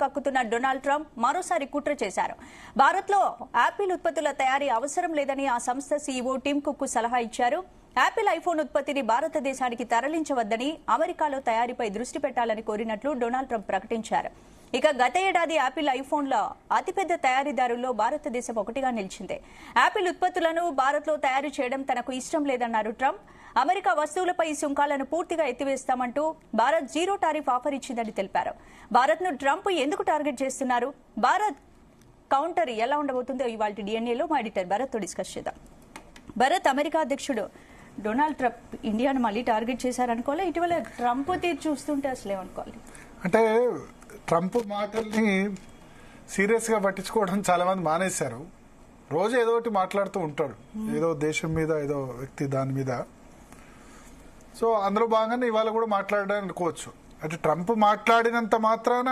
కక్కుతున్న Donald Trump మరోసారి కుట్ర చేశారు. భారత్లో యాపిల్ ఉత్పత్తుల తయారీ అవసరం లేదని ఆ సంస్థ సీఈఓ టిమ్ కుక్ సలహా ఇచ్చారు. యాపిల్ ఐఫోన్ ఉత్పత్తిని భారతదేశానికి తరలించవద్దని, అమెరికాలో తయారీపై దృష్టి పెట్టాలని కోరినట్లు డొనాల్డ్ ట్రంప్ ప్రకటించారు. ఇక గత ఏడాది యాపిల్ ఐఫోన్ల అతిపెద్ద తయారీదారుల్లో భారతదేశం ఒకటిగా నిలిచింది. యాపిల్ ఉత్పత్తులను భారత్లో తయారు చేయడం తనకు ఇష్టం లేదన్నారు ట్రంప్. అమెరికా వస్తువులపై సుంకాలను పూర్తిగా ఎత్తివేస్తామంటూ భారత్ జీరో టారిఫ్ ఆఫర్ ఇచ్చిందని తెలిపారు. భారత్ ను ట్రంప్ ఎందుకు టార్గెట్ చేస్తున్నారు, భారత్ కౌంటర్ ఎలా ఉండబోతుందో ఇవాళ డిఎన్ఏలో మా ఎడిటర్ భరత్ తో డిస్కస్ చేద్దాం. భరత్, అమెరికా అధ్యక్షుడు డొనాల్డ్ ట్రంప్ ఇండియాను మళ్ళీ టార్గెట్ చేశారనుకోవాలి. ఇటీవల ట్రంప్ తీరు చూస్తుంటే అసలు ఏమనుకోవాలి? అంటే ట్రంప్ మాటల్ని సీరియస్ గా పట్టించుకోవడం చాలా మంది మానేశారు. రోజు ఏదో ఒకటి మాట్లాడుతూ ఉంటాడు, ఏదో దేశం మీద, ఏదో వ్యక్తి దాని మీద. సో అందులో భాగంగానే ఇవాళ కూడా మాట్లాడడానికి అనుకోవచ్చు. అంటే ట్రంప్ మాట్లాడినంత మాత్రాన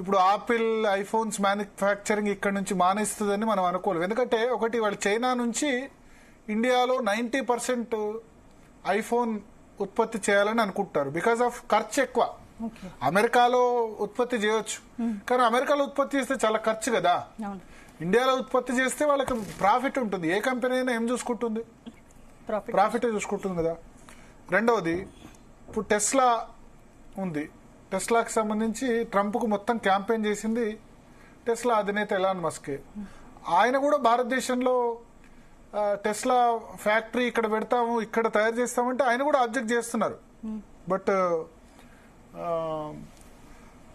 ఇప్పుడు ఆపిల్ ఐఫోన్స్ మ్యానుఫ్యాక్చరింగ్ ఇక్కడ నుంచి మానేస్తుందని మనం అనుకోలేదు. ఎందుకంటే ఒకటి, వాళ్ళు చైనా నుంచి ఇండియాలో 90% ఐఫోన్ ఉత్పత్తి చేయాలని అనుకుంటారు. బికాస్ ఆఫ్ ఖర్చు ఎక్కువ. అమెరికాలో ఉత్పత్తి చేయొచ్చు, కానీ అమెరికాలో ఉత్పత్తి చేస్తే చాలా ఖర్చు కదా. ఇండియాలో ఉత్పత్తి చేస్తే వాళ్ళకి ప్రాఫిట్ ఉంటుంది. ఏ కంపెనీ అయినా ఏం చూసుకుంటుంది? ప్రాఫిట్ చూసుకుంటుంది కదా. రెండవది, ఇప్పుడు టెస్లా ఉంది. టెస్లాకి సంబంధించి ట్రంప్కు మొత్తం క్యాంపెయిన్ చేసింది టెస్లా అధినేత ఎలాన్ మస్కే. ఆయన కూడా భారతదేశంలో టెస్లా ఫ్యాక్టరీ ఇక్కడ పెడతాము, ఇక్కడ తయారు చేస్తామంటే ఆయన కూడా ఆబ్జెక్ట్ చేస్తున్నారు. బట్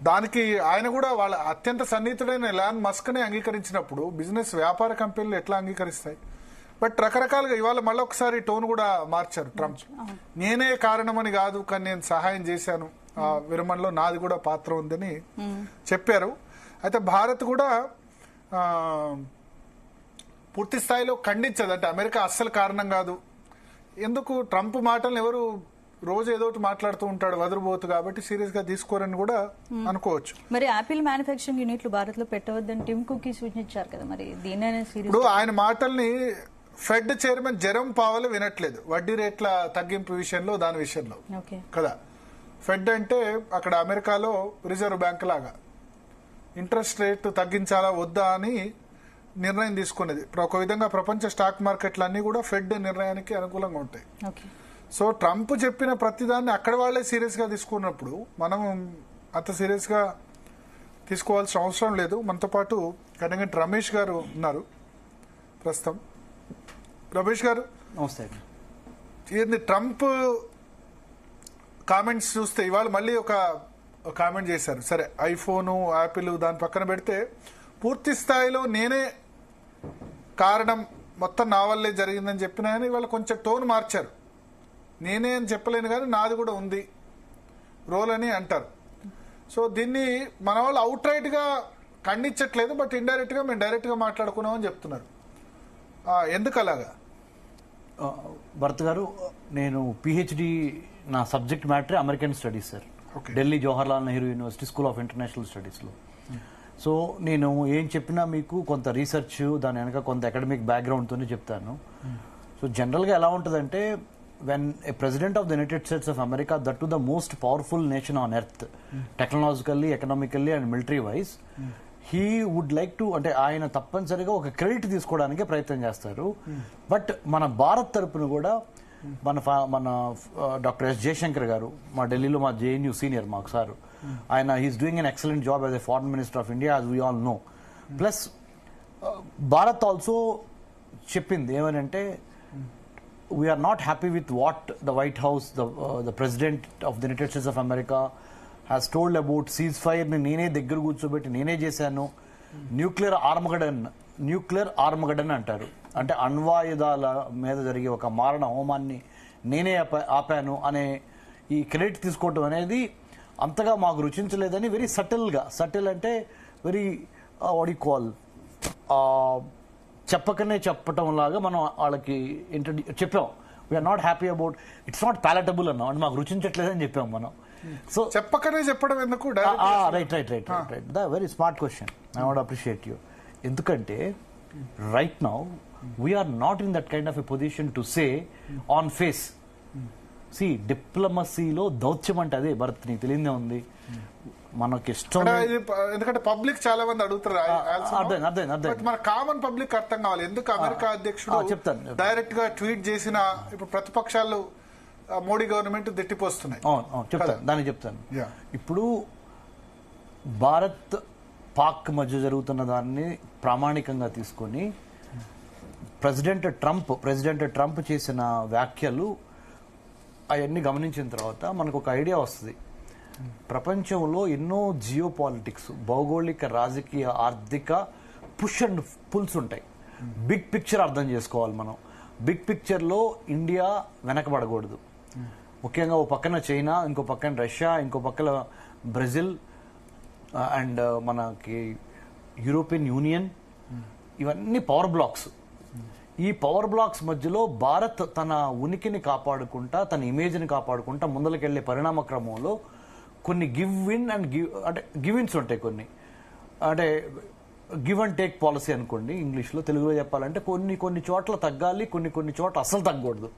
దానికి ఆయన కూడా వాళ్ళ అత్యంత సన్నిహితుడైన ఎలాన్ మస్క్ నే అంగీకరించినప్పుడు బిజినెస్ వ్యాపార కంపెనీలు ఎట్లా అంగీకరిస్తాయి? బట్ రకరకాలుగా ఇవాళ మళ్ళొకసారి టోన్ కూడా మార్చారు ట్రంప్. నేనే కారణమని కాదు, కానీ నేను సహాయం చేశాను, ఆ విరమణలో నాది కూడా పాత్ర ఉందని చెప్పారు. అయితే భారత్ కూడా పూర్తి స్థాయిలో ఖండించదు. అంటే అమెరికా అస్సలు కారణం కాదు. ఎందుకు ట్రంప్ మాటలను ఎవరు రోజు ఏదో ఒకటి మాట్లాడుతూ ఉంటాడు, వదిలిపోతు, కాబట్టి సీరియస్ గా తీసుకోరని కూడా అనుకోవచ్చు. మరి యాపిల్ మ్యానుఫ్యాక్చరింగ్ యూనిట్లు భారత్ లో పెట్టవద్దని టిమ్ కుక్ సూచించారు కదా, మరి దీని ఇప్పుడు ఆయన మాటల్ని ఫెడ్ చైర్మన్ జెరోమ్ పావెల్ వినట్లేదు. వడ్డీ రేట్ల తగ్గింపు విషయంలో, దాని విషయంలో కదా. ఫెడ్ అంటే అక్కడ అమెరికాలో రిజర్వ్ బ్యాంక్ లాగా ఇంట్రెస్ట్ రేట్ తగ్గించాలా వద్దా అని నిర్ణయం తీసుకునేది. ఒక విధంగా ప్రపంచ స్టాక్ మార్కెట్లన్నీ కూడా ఫెడ్ నిర్ణయానికి అనుకూలంగా ఉంటాయి. సో ట్రంప్ చెప్పిన ప్రతిదాన్ని అక్కడ వాళ్లే సీరియస్ గా తీసుకున్నప్పుడు మనం అంత సీరియస్ గా తీసుకోవాల్సిన అవసరం లేదు. మనతో పాటు కనగంటి రమేష్ గారు ఉన్నారు ప్రస్తుతం. రమేష్ గారు నమస్తే. ఏంది ట్రంప్ కామెంట్స్ చూస్తే ఇవాళ మళ్ళీ ఒక కామెంట్ చేశారు. సరే, ఐఫోను, యాపిల్ దాని పక్కన పెడితే పూర్తి స్థాయిలో నేనే కారణం, మొత్తం నా వల్లే జరిగిందని చెప్పిన ఆయన ఇవాళ కొంచెం టోన్ మార్చారు. నేనే అని చెప్పలేను కానీ నాది కూడా ఉంది రోల్ అని అంటారు. సో దీన్ని మన వాళ్ళు అవుట్ రైట్ గా ఖండించట్లేదు, బట్ ఇండైరెక్ట్ గా మేము డైరెక్ట్ గా మాట్లాడుకున్నామని చెప్తున్నారు. ఎందుకు అలాగా? భరత్ గారు, నేను పిహెచ్డి, నా subject matter American studies sir. Delhi Jawaharlal Nehru university school of international స్టడీస్లో. సో నేను ఏం చెప్పినా మీకు కొంత రీసెర్చ్, దాని వెనక కొంత అకాడమిక్ బ్యాక్గ్రౌండ్తోనే చెప్తాను. సో జనరల్గా ఎలా ఉంటుందంటే, when a president of the United States of America, that too the most powerful nation on earth, technologically, economically and military wise, he would like to, అంటే ఆయన తప్పనిసరిగా ఒక క్రెడిట్ తీసుకోవడానికి ప్రయత్నం చేస్తారు. బట్ మన భారత్ తరపున కూడా మన డాక్టర్ ఎస్ జయశంకర్ గారు, మా ఢిల్లీలో మా జేఎన్యూ సీనియర్ మాకు సార్, ఆయన he's doing an excellent job as a foreign minister of India, as we all know. Plus Bharat also చెప్పింది ఏమనంటే, we are not happy with what the White House, the president of the United States of America has told about ceasefire ని నేనే దగ్గర కూర్చోబెట్టి నేనే చేశాను, nuclear ఆర్మగడన్ అంటారు. అంటే అణ్వాయుధాల మీద జరిగే ఒక మారణ హోమాన్ని నేనే ఆపాను అనే ఈ క్రెడిట్ తీసుకోవటం అనేది అంతగా మాకు రుచించలేదని వెరీ సటిల్ అంటే వెరీ కాల్ చెప్పకనే చెప్పటం లాగా మనం వాళ్ళకి చెప్పాం. We are not happy about, it's not palatable అన్నాం, అంటే మాకు రుచించట్లేదని చెప్పాం మనం. సో చెప్పకనే చెప్పడం ఎందుకు? Right, very smart question. I want appreciate you. ఎందుకంటే right now we are not in that kind of a position to say on face డిప్లొమసీలో దౌత్యం అంటే అదే భరత్, నీకు తెలియదే ఉంది. మనకి ఇష్టం అంటే ఇది ఎందుకంటే పబ్లిక్ చాలా మంది అడుగుతారు. అర్థం మన కామన్ పబ్లిక్ అర్థం కావాలి ఎందుకు అమెరికా అధ్యక్షుడు చెప్తాను. డైరెక్ట్ గా ట్వీట్ చేసిన ఇప్పుడు ప్రతిపక్షాలు మోడీ గవర్నమెంట్ తిట్టిపోస్తున్నాయి. చెప్తాను, దానికి చెప్తాను. Yeah. ఇప్పుడు భారత్ పాక్ మధ్య జరుగుతున్న దాన్ని ప్రామాణికంగా తీసుకొని ప్రెసిడెంట్ ట్రంప్ చేసిన వ్యాఖ్యలు అవన్నీ గమనించిన తర్వాత మనకు ఒక ఐడియా వస్తుంది. ప్రపంచంలో ఎన్నో జియో పాలిటిక్స్, భౌగోళిక, రాజకీయ, ఆర్థిక పుష్ అండ్ పుల్స్ ఉంటాయి. బిగ్ పిక్చర్ అర్థం చేసుకోవాలి మనం. బిగ్ పిక్చర్లో ఇండియా వెనకబడకూడదు. ముఖ్యంగా ఓ పక్కన చైనా, ఇంకో పక్కన రష్యా, ఇంకో పక్కన బ్రెజిల్ అండ్ మనకి యూరోపియన్ యూనియన్, ఇవన్నీ పవర్ బ్లాక్స్. ఈ పవర్ బ్లాక్స్ మధ్యలో భారత్ తన ఉనికిని కాపాడుకుంటా, తన ఇమేజ్ని కాపాడుకుంటా ముందరికెళ్లే పరిణామ క్రమంలో కొన్ని గివ్ ఇన్స్ ఉంటాయి. అంటే గివ్ అండ్ టేక్ పాలసీ అనుకోండి ఇంగ్లీష్లో. తెలుగులో చెప్పాలంటే కొన్ని చోట్ల తగ్గాలి, కొన్ని చోట్ల అసలు తగ్గకూడదు.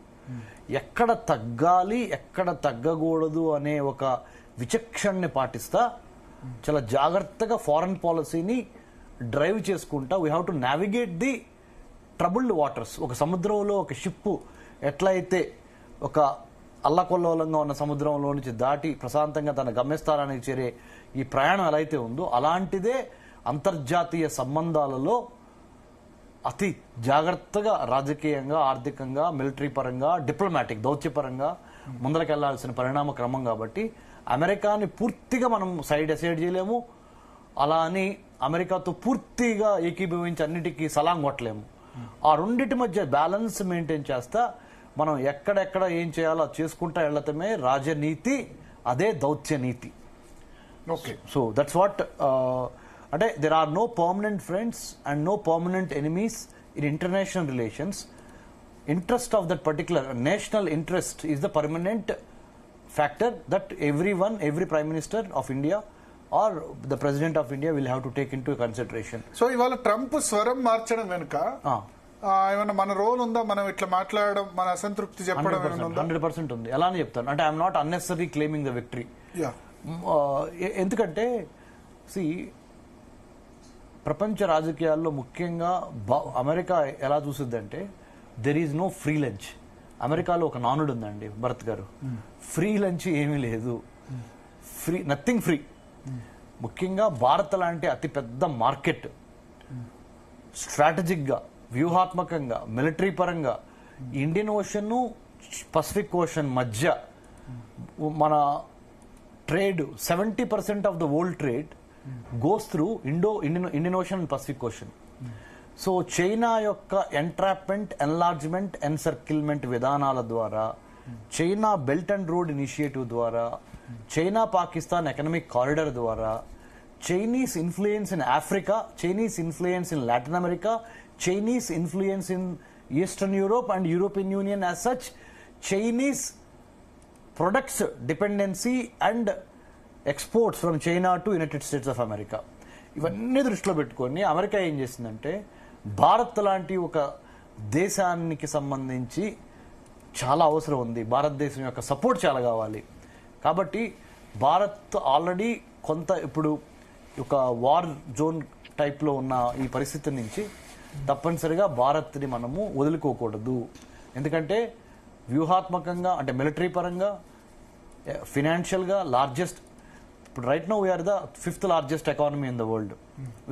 ఎక్కడ తగ్గాలి, ఎక్కడ తగ్గకూడదు అనే ఒక విచక్షణని పాటిస్తా చాలా జాగ్రత్తగా ఫారెన్ పాలసీని డ్రైవ్ చేసుకుంటా we have to navigate the troubled waters. ఒక సముద్రంలో ఒక షిప్ ఎట్లయితే ఒక అల్లకొల్లోలంగా ఉన్న సముద్రంలో నుంచి దాటి ప్రశాంతంగా తన గమ్యస్థానానికి చేరే ఈ ప్రయాణం ఎలా అయితే ఉందో, అలాంటిదే అంతర్జాతీయ సంబంధాలలో అతి జాగ్రత్తగా రాజకీయంగా, ఆర్థికంగా, మిలిటరీ పరంగా, డిప్లొమాటిక్, దౌత్యపరంగా ముందరకెళ్లాల్సిన పరిణామ క్రమం. కాబట్టి అమెరికాని పూర్తిగా మనం సైడ్ చేయలేము, అలా అని అమెరికాతో పూర్తిగా ఏకీభవించి అన్నిటికీ సలాం కొట్టలేము. ఆ రెండింటి మధ్య బ్యాలెన్స్ మెయింటైన్ చేస్తా మనం ఎక్కడెక్కడ ఏం చేయాలో చేసుకుంటా వెళ్లటమే రాజనీతి, అదే దౌత్య నీతి. Okay, so that's what. అంటే there are no permanent friends and no permanent enemies in international relations. Interest of that particular national interest is the permanent factor that every prime minister of India or the president of India will have to take into consideration. So ఇవాళ Trump స్వరం మార్చడం వెనుక ఏమన్నా మన role ఉందా? మనం ఇట్లా మాట్లాడడం, మన అసంతృప్తి చెప్పడం 100% ఉంది. ఎలానే చెప్తాను అంటే I'm not unnecessary claiming the victory. ఎందుకంటే ప్రపంచ రాజకీయాల్లో ముఖ్యంగా అమెరికా ఎలా చూసిద్దంటే there is no free lunch. అమెరికాలో ఒక నానుడు ఉందండి భరత్ గారు, ఫ్రీ లంచ్ ఏమీ లేదు, నథింగ్ ఫ్రీ. ముఖ్యంగా భారత్ లాంటి అతి పెద్ద మార్కెట్, స్ట్రాటజిక్ గా, వ్యూహాత్మకంగా, మిలిటరీ పరంగా ఇండియన్ ఓషన్, పసిఫిక్ ఓషన్ మధ్య మన trade 70% of the world trade goes through Indian Ocean and Pacific Ocean. So China యొక్క ఎంట్రాప్మెంట్, ఎన్లార్జ్మెంట్, ఎన్సర్కిల్మెంట్ విధానాల ద్వారా, China belt and road initiative ద్వారా, చైనా పాకిస్తాన్ ఎకనామిక్ కారిడార్ ద్వారా, Chinese influence in Africa, Chinese influence in Latin America, Chinese influence in eastern Europe and European union as such, Chinese products dependency and exports from China to United States of America, ఇవన్నీ దృష్టిలో పెట్టుకొని America ఏం చేసిందంటే భారత్ లాంటి ఒక దేశానికి సంబంధించి చాలా అవసరం ఉంది, భారతదేశం యొక్క సపోర్ట్ చాలా కావాలి. కాబట్టి భారత్ ఆల్రెడీ కొంత ఇప్పుడు ఒక వార్ జోన్ టైప్లో ఉన్న ఈ పరిస్థితి నుంచి తప్పనిసరిగా భారత్ని మనము వదులుకోకూడదు. ఎందుకంటే వ్యూహాత్మకంగా, అంటే మిలిటరీ పరంగా, ఫినాన్షియల్గా లార్జెస్ట్, ఇప్పుడు right now we are the 5th largest economy in the world.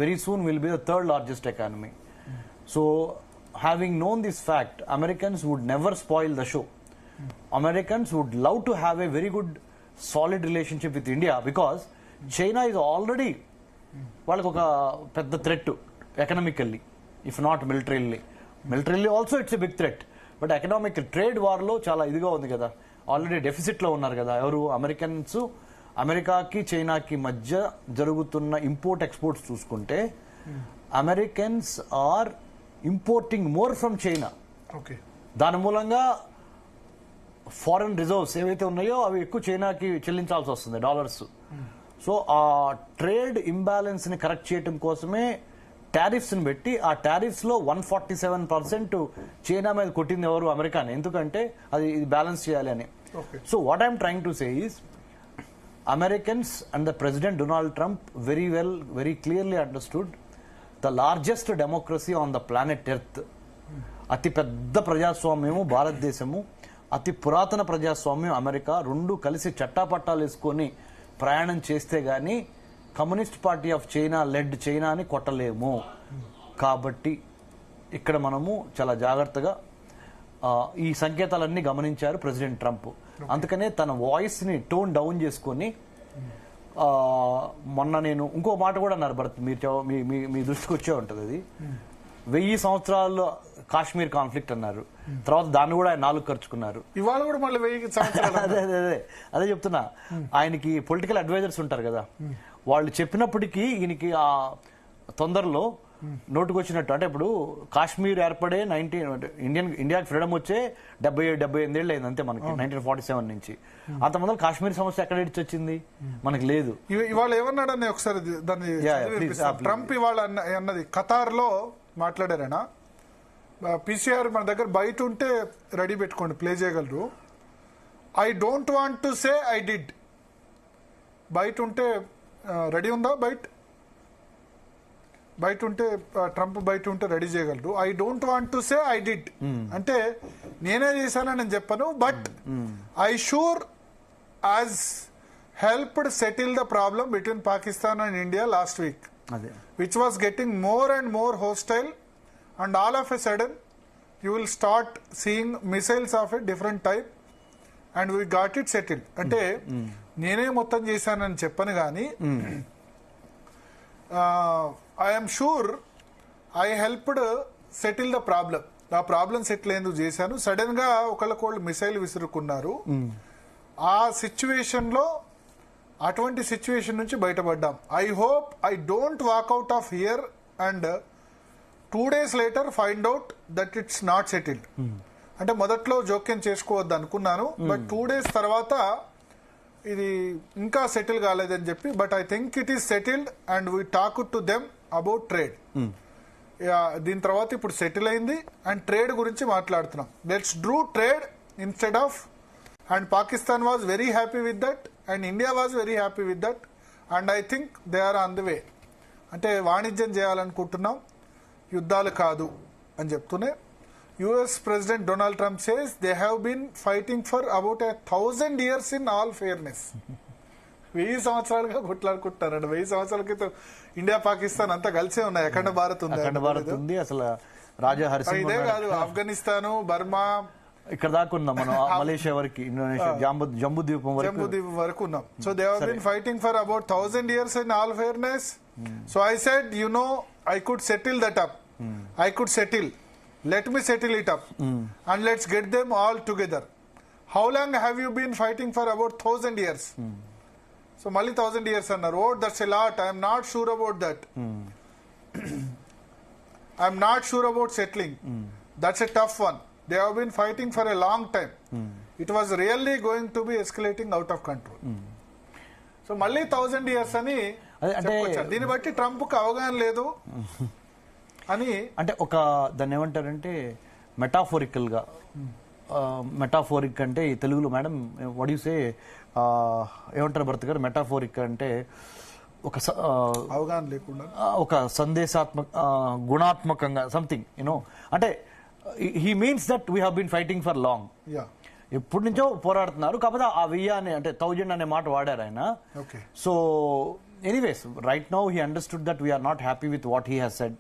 Very soon we'll be the 3rd largest economy. So having known this fact, Americans would never spoil the show. Americans would love to have a very good solid relationship with India because China is already వాళ్ళకి ఒక పెద్ద threat economically, if not militarily also it's a big threat. But economic trade వార్లో చాలా ఇదిగా ఉంది కదా, already డెఫిసిట్లో ఉన్నారు కదా ఎవరు, అమెరికన్స్. అమెరికాకి చైనాకి మధ్య జరుగుతున్న ఇంపోర్ట్ ఎక్స్పోర్ట్స్ చూసుకుంటే Americans are importing more from China. దాని మూలంగా ఫారెన్ రిజర్వ్స్ ఏవైతే ఉన్నాయో అవి ఎక్కువ చైనాకి చెల్లించాల్సి వస్తుంది, డాలర్స్. సో ఆ ట్రేడ్ ఇంబ్యాలెన్స్ ని కరెక్ట్ చేయడం కోసమే టారిఫ్స్ ని పెట్టి, ఆ టారిఫ్స్ లో 147% చైనా మీద కొట్టింది ఎవరు, అమెరికానే. ఎందుకంటే అది బ్యాలెన్స్ చేయాలి అని. Okay. So what I'm trying to say is, Americans and the President Donald Trump very clearly understood the largest democracy on the planet Earth. అతి పెద్ద ప్రజాస్వామ్యము భారతదేశము, అతి పురాతన ప్రజాస్వామ్యం అమెరికా, రెండు కలిసి చట్టాపట్టాలు వేసుకొని ప్రయాణం చేస్తే గానీ communist party of China led చైనాని కొట్టలేము. కాబట్టి ఇక్కడ మనము చాలా జాగ్రత్తగా ఈ సంకేతాలన్నీ గమనించారు ప్రెసిడెంట్ ట్రంప్. అందుకనే తన వాయిస్ ని టోన్ డౌన్ చేసుకొని మొన్న నేను ఇంకో మాట కూడా అన్నారు భరత్, మీ దృష్టికి వచ్చే ఉంటుంది అది. 1000 సంవత్సరాల్లో కాశ్మీర్ కాన్ఫ్లిక్ట్ అన్నారు, తర్వాత దాన్ని కూడా ఆయన 4 ఖర్చుకున్నారు. ఇవాళ కూడా మళ్ళీ 1000 సంవత్సరాలు. అదే చెప్తున్నా. ఆయనకి పొలిటికల్ అడ్వైజర్స్ ఉంటారు కదా, వాళ్ళు చెప్పినప్పటికీ ఈయనకి ఆ తొందరలో నోటుకొచ్చినట్టు. అంటే ఇప్పుడు కాశ్మీర్ ఏర్పడే ఇండియాకి ఫ్రీడమ్ వచ్చే 78 ఏళ్ళు అయింది అంతే మనకి, 1947 నుంచి. అంతమంది కాశ్మీర్ సమస్య ఎక్కడ వచ్చింది మనకి లేదు. ఇవాళ ఏమన్నాడని ఒకసారి దాన్ని ట్రంప్ ఇవాళ అన్నది ఖతార్ లో మాట్లాడారైనా, పీసీఆర్ మన దగ్గర బయట ఉంటే రెడీ పెట్టుకోండి, ప్లే చేయగలరు. I don't want to say I did. బయట ఉంటే రెడీ ఉందా? బయట ఉంటే ట్రంప్ బయట ఉంటే రెడీ చేయగలరు. I don't want to say I did అంటే నేనే చేశానని నేను చెప్పను, but I sure as helped settle the problem between Pakistan and India last week, which was getting more and more hostile, and all of a sudden you will start seeing missiles of a different type and we got it settled. అంటే నేనే మొత్తం చేశానని చెప్పను కానీ I'm sure I helped settle the problem. ఆ problem settle ఎందుకు చేశాను, sudden గా ఒకళ్ళకోళ్ళు మిసైల్ విసురుకున్నారు. ఆ సిచ్యువేషన్ లో అటువంటి సిచ్యువేషన్ నుంచి బయటపడ్డాం. I hope I don't walk out of here and 2 days later find out that it's not settled. అంటే మొదట్లో జోక్యం చేసుకోవద్దు అనుకున్నాను, బట్ 2 days తర్వాత ఇది ఇంకా సెటిల్ కాలేదని చెప్పి, but I think it is settled and we talk to them about trade. దీని తర్వాత ఇప్పుడు సెటిల్ అయింది అండ్ ట్రేడ్ గురించి మాట్లాడుతున్నాం. Let's do trade instead of, and Pakistan was very happy with that and India was very happy with that and I think they are on the way. అంటే వాణిజ్యం చేయాలనుకుంటున్నాం, యుద్ధాలు కాదు అని చెప్తూనే US President Donald Trump says they have been fighting for about 1,000 years in all fairness. 1000 సంవత్సరాలుగా కొట్లాడుకుంటున్నారండి. 1000 సంవత్సరాల క్రితం ఇండియా పాకిస్తాన్ అంతా కలిసే ఉన్నాయి. అఖండ భారత్ ఉంది. అసలు రాజా హరిసింగ్ ఇదే కాదు, ఆఫ్ఘనిస్తాను, బర్మా, ఇక్కడ దాకా ఉన్నాం మనం, మలేషియా వరకు, ఇండోనేషియా, జంబూద్వీపం వరకు ఉన్నాం. So they have been fighting for about 1000 years in all fairness. So I said, you know, I could settle that up. I could settle. Let me settle it up and let's get them all together. How long have you been fighting for about 1000 years? So mali 1000 years annaru. Oh, that's a lot. I am not sure about that. I am not sure about settling. That's a tough one. They have been fighting for a long time. It was really going to be escalating out of control. So మళ్ళీ 1000 years అని చెప్పొచ్చు. దీన్ని బట్టి Trump కు అవగాహన లేదు అని. అంటే ఒక దాన్ని ఏమంటారంటే మెటాఫోరికల్ గా, మెటాఫోరిక్ అంటే తెలుగులో మేడం వాట్ యు సే ఏమంటారు భరత్ గారు? మెటాఫోరిక్ అంటే ఒక అవగాహన లేకుండా, ఒక సందేశాత్మక, గుణాత్మకంగా సంథింగ్ యూనో. అంటే he means that we have been fighting for long. ఎప్పటి నుంచో పోరాడుతున్నారు, కాకపోతే ఆ 1000 అనే అంటే 1000 అనే మాట వాడారు ఆయన. So anyways right now he understood that we are not happy with what he has said.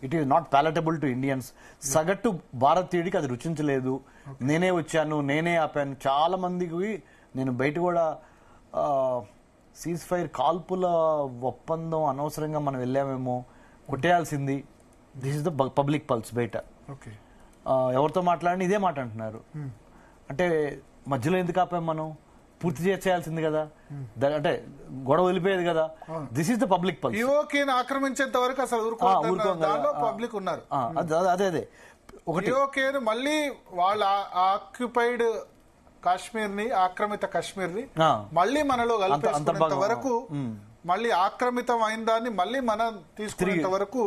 It is not palatable to Indians. సగటు భారతీయుడికి అది రుచించలేదు. నేనే వచ్చాను, నేనే ఆపాను. చాలా మందికి నేను బయట కూడా సీజ్ ఫైర్ కాల్పుల ఒప్పందం అనవసరంగా మనం వెళ్ళామేమో, కొట్టేయాల్సింది. This is the public pulse. బయట ఎవరితో మాట్లాడిన ఇదే మాట అంటున్నారు. అంటే మధ్యలో ఎందుకు ఆపాం మనం? పూర్తి చేయాల్సింది కదా, అంటే గొడవ వెళ్ళిపోయేది కదా. This is the public pulse. ఆక్రమించేంత వరకు అసలు పబ్లిక్ ఉన్నారు. అదే ఒకటి మళ్ళీ వాళ్ళ ఆక్యుపైడ్ కాశ్మీర్ ని, ఆక్రమిత కాశ్మీర్ ని మళ్ళీ మనలో కలిపేంత వరకు, మళ్ళీ ఆక్రమితం అయిన దాన్ని మళ్ళీ మనం తీసుకునేంత వరకు,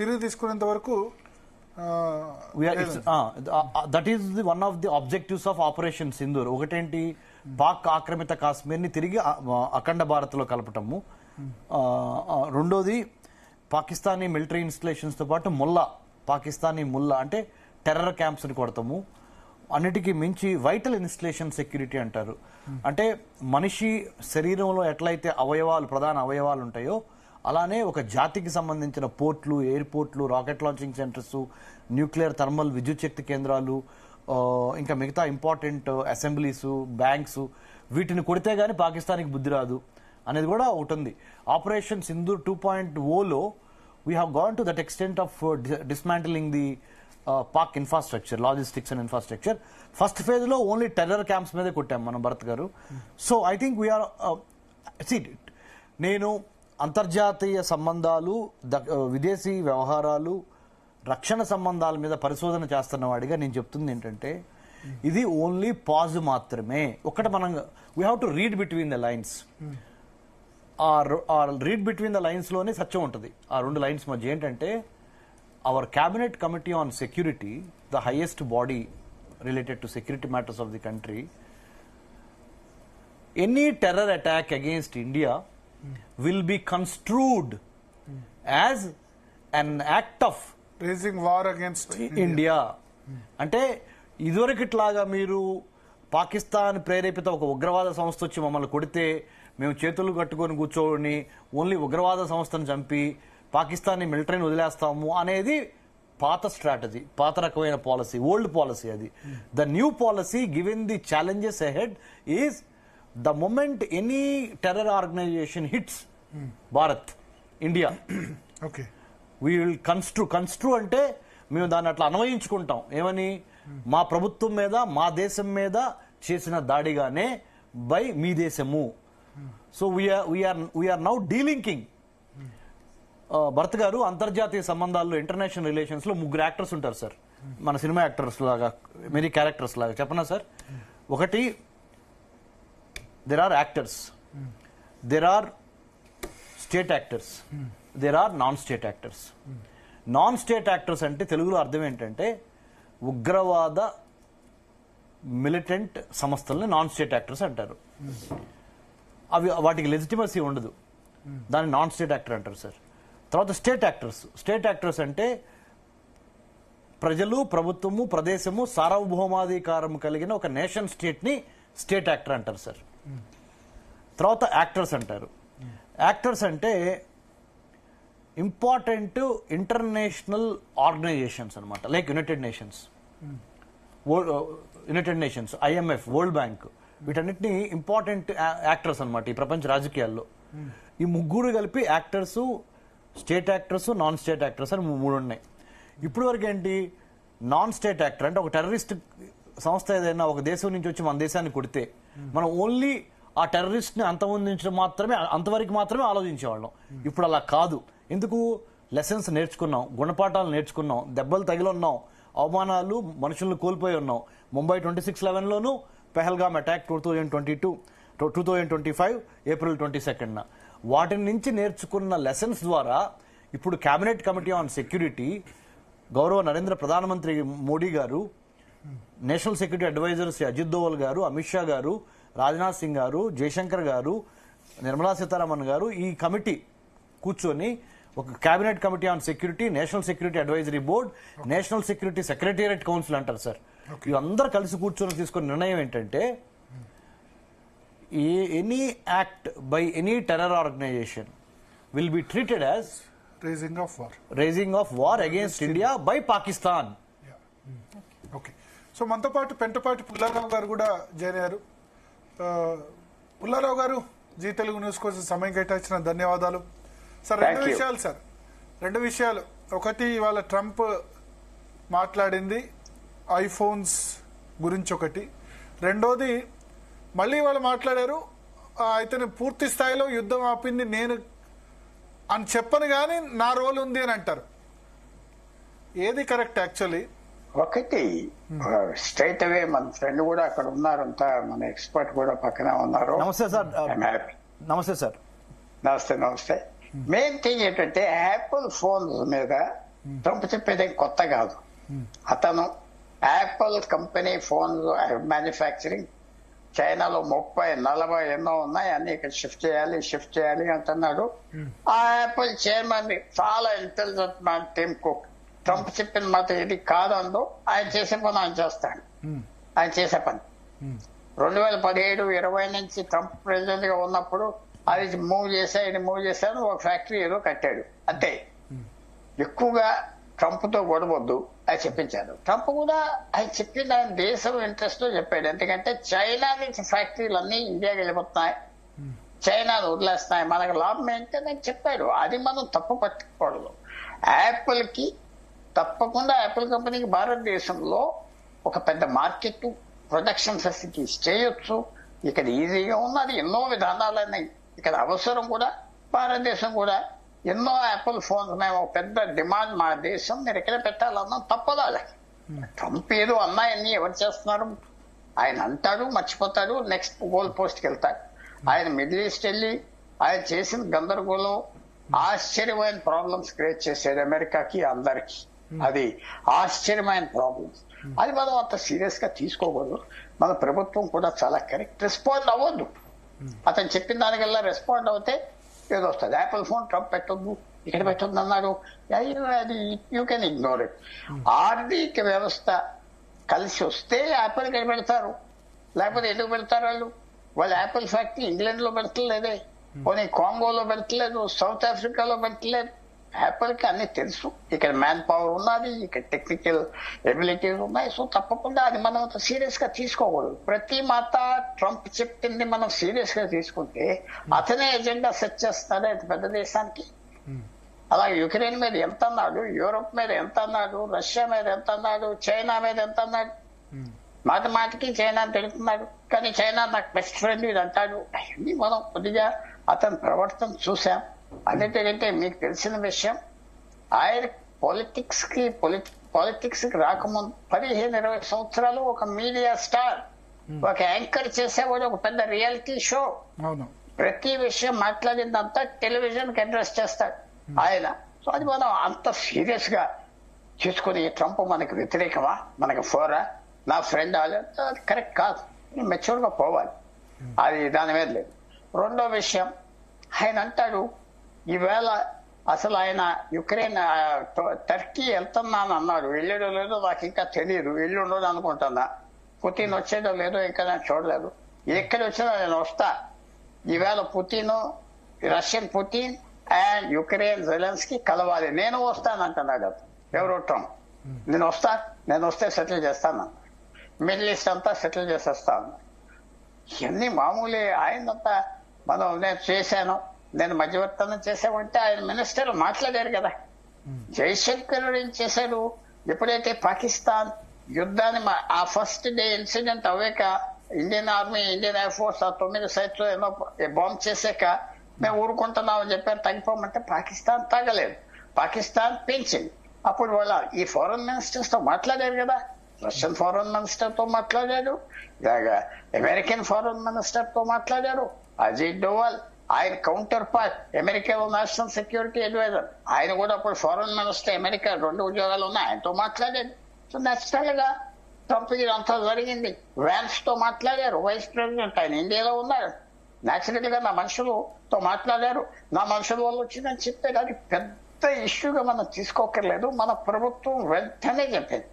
తిరిగి తీసుకునేంత వరకు that is the one of the objectives of operation Sindoor. ఒకటేంటి, పాక్ ఆక్రమిత కాశ్మీర్ ని తిరిగి అఖండ భారత్ లో కలపటము. రెండోది, పాకిస్తానీ మిలిటరీ ఇన్స్టలేషన్స్ తో పాటు పాకిస్తానీ ముల్లా అంటే టెర్రర్ క్యాంప్స్ ని కొడతాము. అన్నిటికీ మించి వైటల్ ఇన్స్టలేషన్ సెక్యూరిటీ అంటారు. అంటే మనిషి శరీరంలో ఎట్లయితే ప్రధాన అవయవాలు ఉంటాయో అలానే ఒక జాతికి సంబంధించిన పోర్ట్లు, ఎయిర్పోర్ట్లు, rocket launching centres, nuclear thermal విద్యుత్ శక్తి కేంద్రాలు, ఇంకా మిగతా ఇంపార్టెంట్ అసెంబ్లీస్, బ్యాంక్స్, వీటిని కొడితే గానీ పాకిస్తాన్కి బుద్ధి రాదు అనేది కూడా ఒకటి ఉంది. ఆపరేషన్ సింధూర్ 2.0లో we have gone to that extent of dismantling the Pak infrastructure, logistics and infrastructure. First phase లో ఓన్లీ టెర్రర్ క్యాంప్స్ మీదే కొట్టాం మనం, భరత్ గారు. సో ఐ థింక్ వీఆర్ నేను అంతర్జాతీయ సంబంధాలు, విదేశీ వ్యవహారాలు, రక్షణ సంబంధాల మీద పరిశోధన చేస్తున్న వాడిగా నేను చెప్తుంది ఏంటంటే ఇది ఓన్లీ పాజ్ మాత్రమే. ఒకటి మనం we have to read between the lines. ఆ రీడ్ బిట్వీన్ ద లైన్స్ లోనే సత్యం ఉంటుంది. ఆ రెండు లైన్స్ మధ్య ఏంటంటే, our cabinet committee on security, the highest body related to security matters of the country, any terror attack against India will be construed as an act of raising war against India. అంటే ఇదివరకిట్లాగా మీరు పాకిస్తాన్ ప్రేరేపిత ఒక ఉగ్రవాద సంస్థ వచ్చి మమ్మల్ని కొడితే మేము చేతులు కట్టుకొని కూర్చోని ఓన్లీ ఉగ్రవాద సంస్థను చంపి పాకిస్తాన్ మిలిటరీని వదిలేస్తాము అనేది పాత స్ట్రాటజీ, పాత రకమైన పాలసీ, ఓల్డ్ పాలసీ అది. The new policy given the challenges ahead is the moment any terror organization hits Bharat, India, okay, we will construe అంటే మేము దాన్ని అట్లా అన్వయించుకుంటాం. ఏమని, మా ప్రభుత్వం మీద, మా దేశం మీద చేసిన దాడిగానే బై మీ దేశము. So we are now delinking. Bharat గారు, అంతర్జాతీయ సంబంధాల్లో, ఇంటర్నేషనల్ రిలేషన్స్ లో 3 యాక్టర్స్ ఉంటారు సార్, మన సినిమా యాక్టర్స్ లాగా, మెనీ క్యారెక్టర్స్ లాగా. చెప్పనా సార్? ఒకటి, there are actors, there are state actors, there are non-state actors. Non-state actors అంటే తెలుగులో అర్థం ఏంటంటే ఉగ్రవాద మిలిటెంట్ సంస్థల్ని నాన్ స్టేట్ యాక్టర్స్ అంటారు. వాటికి లెజిటిమసీ ఉండదు, దాన్ని నాన్ స్టేట్ యాక్టర్ అంటారు సార్. తర్వాత స్టేట్ యాక్టర్స్ అంటే ప్రజలు, ప్రభుత్వము, ప్రదేశము సార్వభౌమాధికారం కలిగిన ఒక నేషన్ స్టేట్ ని స్టేట్ యాక్టర్ అంటారు సార్. తర్వాత యాక్టర్స్ అంటారు. యాక్టర్స్ అంటే ఇంపార్టెంట్ ఇంటర్నేషనల్ ఆర్గనైజేషన్స్ అనమాట, like United nations, IMF, world bank, వీటన్నిటిని ఇంపార్టెంట్ యాక్టర్స్ అనమాట ఈ ప్రపంచ రాజకీయాల్లో. ఈ ముగ్గురు కలిపి actors, state actors, non state actors అని 3 ఉన్నాయి. ఇప్పుడు వరకు ఏంటి, నాన్ స్టేట్ యాక్టర్ అంటే ఒక టెర్రరిస్ట్ సంస్థ ఏదైనా ఒక దేశం నుంచి వచ్చి మన దేశాన్ని కొడితే మనం ఓన్లీ ఆ టెర్రరిస్ట్ ని అంతవరకు మాత్రమే ఆలోచించేవాళ్ళం. ఇప్పుడు అలా కాదు. ఎందుకు? లెసన్స్ నేర్చుకున్నాం, గుణపాఠాలు నేర్చుకున్నాం, దెబ్బలు తగిలి ఉన్నాం, అవమానాలు, మనుషులను కోల్పోయి ఉన్నాం. ముంబై 26/11లోను, పెహల్గామ్ అటాక్ 2025 ఏప్రిల్ 22న. వాటి నుంచి నేర్చుకున్న లెసన్స్ ద్వారా ఇప్పుడు క్యాబినెట్ కమిటీ ఆన్ సెక్యూరిటీ, గౌరవ నరేంద్ర ప్రధానమంత్రి మోడీ గారు, national security advisers Ajit Doval గారు, అమిత్ షా గారు, రాజ్నాథ్ సింగ్ గారు, జయశంకర్ గారు, నిర్మలా సీతారామన్ గారు ఈ కమిటీ కూర్చొని ఒక cabinet committee on security, national security advisory board, national security secretariat council అంటారు సార్. ఇవందరూ కలిసి కూర్చొని తీసుకున్న నిర్ణయం ఏంటంటే, any act by any terror organisation will be treated as raising of war against India by Pakistan. Okay, so మనతో పాటు పెంటపాటి పుల్లారావు గారు కూడా జాయిన్ అయ్యారు. పుల్లారావు గారు, జీ తెలుగు న్యూస్ కోసం సమయం కేటాయించిన ధన్యవాదాలు సార్. రెండు విషయాలు. ఒకటి, ఇవాళ ట్రంప్ మాట్లాడింది ఐఫోన్స్ గురించి ఒకటి. రెండోది, మళ్ళీ వాళ్ళు మాట్లాడారు, అయితే పూర్తి స్థాయిలో యుద్ధం ఆపింది నేను అని చెప్పను కానీ నా రోల్ ఉంది అని అంటారు. ఏది కరెక్ట్ యాక్చువల్లీ? ఒకటి, స్ట్రైట్ అవే మన ఫ్రెండ్ కూడా అక్కడ ఉన్నారంతా, మన ఎక్స్పర్ట్ కూడా పక్కనే ఉన్నారు. నమస్తే సార్. నమస్తే సార్. మెయిన్ థింగ్ ఏంటంటే, యాపిల్ ఫోన్స్ మీద ట్రంప్ చెప్పేది కొత్త కాదు. అతను యాపిల్ కంపెనీ ఫోన్ మ్యానుఫ్యాక్చరింగ్ చైనాలో 30-40 ఎన్నో ఉన్నాయి, అన్ని ఇక్కడ షిఫ్ట్ చేయాలి అంటున్నాడు. ఆ యాపిల్ చైర్మన్ చాలా intelligent man Tim Cook. Trump చెప్పిన మాట ఇది కాదందో ఆయన చేసే పని ఆయన చేస్తాడు. ఆయన చేసే పని 2017-20 నుంచి ట్రంప్ ప్రెసిడెంట్ గా ఉన్నప్పుడు అది మూవ్ చేశాను ఒక ఫ్యాక్టరీ ఏదో కట్టాడు అంతే. ఎక్కువగా ట్రంప్ తో గొడవద్దు అని చెప్పించారు. ట్రంప్ కూడా ఆయన చెప్పింది ఆయన దేశం ఇంట్రెస్ట్ తో చెప్పాడు. ఎందుకంటే చైనా నుంచి ఫ్యాక్టరీలు అన్ని ఇండియాకి వెళ్ళిపోతున్నాయి, చైనాను వదిలేస్తున్నాయి, మనకు లాభం ఏంటని చెప్పాడు. అది మనం తప్పు పట్టుకోకూడదు. యాపిల్ కి తప్పకుండా యాపిల్ కంపెనీకి భారతదేశంలో ఒక పెద్ద మార్కెట్, ప్రొడక్షన్ ఫెసిలిటీస్ చేయొచ్చు. ఇక్కడ ఈజీగా ఉన్నది, ఎన్నో విధానాలన్నీ ఇక్కడ అవసరం కూడా. భారతదేశం కూడా ఎన్నో యాపిల్ ఫోన్స్ మేము పెద్ద డిమాండ్, మా దేశం మీరు ఎక్కడ పెట్టాలన్నా తప్పదు. వాళ్ళకి ట్రంప్ ఏదో అన్నాయన్నీ ఎవరు చేస్తున్నారు, ఆయన అంటాడు మర్చిపోతాడు, నెక్స్ట్ గోల్ పోస్ట్కి వెళ్తాడు. ఆయన మిడిల్ ఈస్ట్ వెళ్ళి ఆయన చేసిన గందరగోళం ఆశ్చర్యమైన ప్రాబ్లమ్స్ క్రియేట్ చేశాడు అమెరికాకి, అందరికి. అది ఆశ్చర్యమైన ప్రాబ్లమ్స్. అది మనం అంత సీరియస్ గా తీసుకోకూడదు. మన ప్రభుత్వం కూడా చాలా కరెక్ట్ రెస్పాండ్ అవ్వద్దు. అతను చెప్పిన దానికల్లా రెస్పాండ్ అవుతే ఏదో వస్తుంది. యాపిల్ ఫోన్ ట్రంప్ పెట్టొద్దు, ఇక్కడ పెట్టొద్దు అన్నాడు, అది యూ కెన్ ఇగ్నోర్ ఇట్. ఆర్థిక వ్యవస్థ కలిసి వస్తే యాపిల్ ఇక్కడ పెడతారు, లేకపోతే ఎందుకు పెడతారు వాళ్ళు యాపిల్ ఫ్యాక్టరీ ఇంగ్లాండ్ లో పెడతలేదే, పోనీ కాంగోలో పెట్టలేదు, సౌత్ ఆఫ్రికాలో పెట్టలేదు. యాపిల్ కి అన్ని తెలుసు, ఇక్కడ మ్యాన్ పవర్ ఉన్నది, ఇక్కడ టెక్నికల్ ఎబిలిటీస్ ఉన్నాయి. సో తప్పకుండా అది మనం సీరియస్ గా తీసుకోకూడదు. ప్రతి మాట ట్రంప్ చెప్పింది మనం సీరియస్ గా తీసుకుంటే అతనే ఎజెండా సెట్ చేస్తాడు ఇంత పెద్ద దేశానికి. అలాగే యుక్రెయిన్ మీద ఎంత అన్నాడు, యూరోప్ మీద ఎంత అన్నాడు, రష్యా మీద ఎంత అన్నాడు, చైనా మీద ఎంత అన్నాడు. మాటికి చైనా తిడుతున్నాడు, కానీ చైనా నాకు బెస్ట్ ఫ్రెండ్ ఇది అంటాడు. అవన్నీ మనం కొద్దిగా అతని ప్రవర్తన చూసాం. అన్నిటికంటే మీకు తెలిసిన విషయం, ఆయన పాలిటిక్స్ కి రాకముందు 15-20 సంవత్సరాలు ఒక మీడియా స్టార్, ఒక యాంకర్ చేసేవాడు, ఒక పెద్ద రియాలిటీ షో. ప్రతి విషయం మాట్లాడిందంతా టెలివిజన్ కి అడ్రస్ చేస్తాడు ఆయన. సో అది మనం అంత సీరియస్ గా తీసుకుని ట్రంప్ మనకి వ్యతిరేకమా, మనకి ఫోరా, నా ఫ్రెండ్ అది కరెక్ట్ కాదు. మెచ్యూర్ గా పోవాలి, అది దాని మీద లేదు. రెండో విషయం, ఆయన అంటాడు ఈవేళ అసలు ఆయన యుక్రెయిన్ టర్కీ వెళ్తున్నాను అన్నాడు. వెళ్ళేదో లేదో నాకు ఇంకా తెలియదు, వెళ్ళి ఉండదు అనుకుంటున్నా. పుతిన్ వచ్చేదో లేదో ఇంకా నేను చూడలేదు. ఎక్కడ వచ్చినా నేను వస్తా. ఈవేళ Russian Putin and Ukraine Zelensky కలవాలి, నేను వస్తానంటున్నాడు. ఎవరు ట్రంప్. నేను వస్తే సెటిల్ చేస్తాను, మిడిల్ ఈస్ట్ అంతా సెటిల్ చేసేస్తాను. ఇవన్నీ మామూలే. ఆయనంతా నేను చేశాను, నేను మధ్యవర్తనం చేసామంటే ఆయన మినిస్టర్ మాట్లాడారు కదా. జైశంకర్ ఏం చేశాడు, ఎప్పుడైతే పాకిస్తాన్ యుద్ధాన్ని ఆ ఫస్ట్ డే ఇన్సిడెంట్ అవ్వాక Indian army, Indian air force ఆ 9 సైట్లు ఏమో బాంబ్ చేశాక మేము ఊరుకుంటున్నామని చెప్పారు, తగ్గిపోమంటే పాకిస్తాన్ తగ్గలేదు, పాకిస్తాన్ పెంచింది. అప్పుడు వాళ్ళ ఈ ఫారెన్ మినిస్టర్స్ తో మాట్లాడారు కదా, రష్యన్ ఫారెన్ మినిస్టర్ తో మాట్లాడారు, అమెరికన్ ఫారెన్ మినిస్టర్ తో మాట్లాడారు. అజిత్ డోవల్ ఆయన కౌంటర్ పార్ట్, అమెరికాలో నేషనల్ సెక్యూరిటీ అడ్వైజర్, ఆయన కూడా అప్పుడు ఫారెన్ మినిస్టర్, అమెరికా 2 ఉద్యోగాలు ఉన్నాయి, ఆయనతో మాట్లాడారు. సో నేచురల్ గా ట్రంప్ ఇదంతా జరిగింది. వ్యాన్స్ తో మాట్లాడారు, వైస్ ప్రెసిడెంట్ ఆయన ఇండియాలో ఉన్నారు. నేచురల్ గా నా మనుషులతో మాట్లాడారు, నా మనుషుల వల్ల వచ్చిందని చెప్పారు. అది పెద్ద ఇష్యూగా మనం తీసుకోకర్లేదు. మన ప్రభుత్వం వెంటనే చెప్పింది,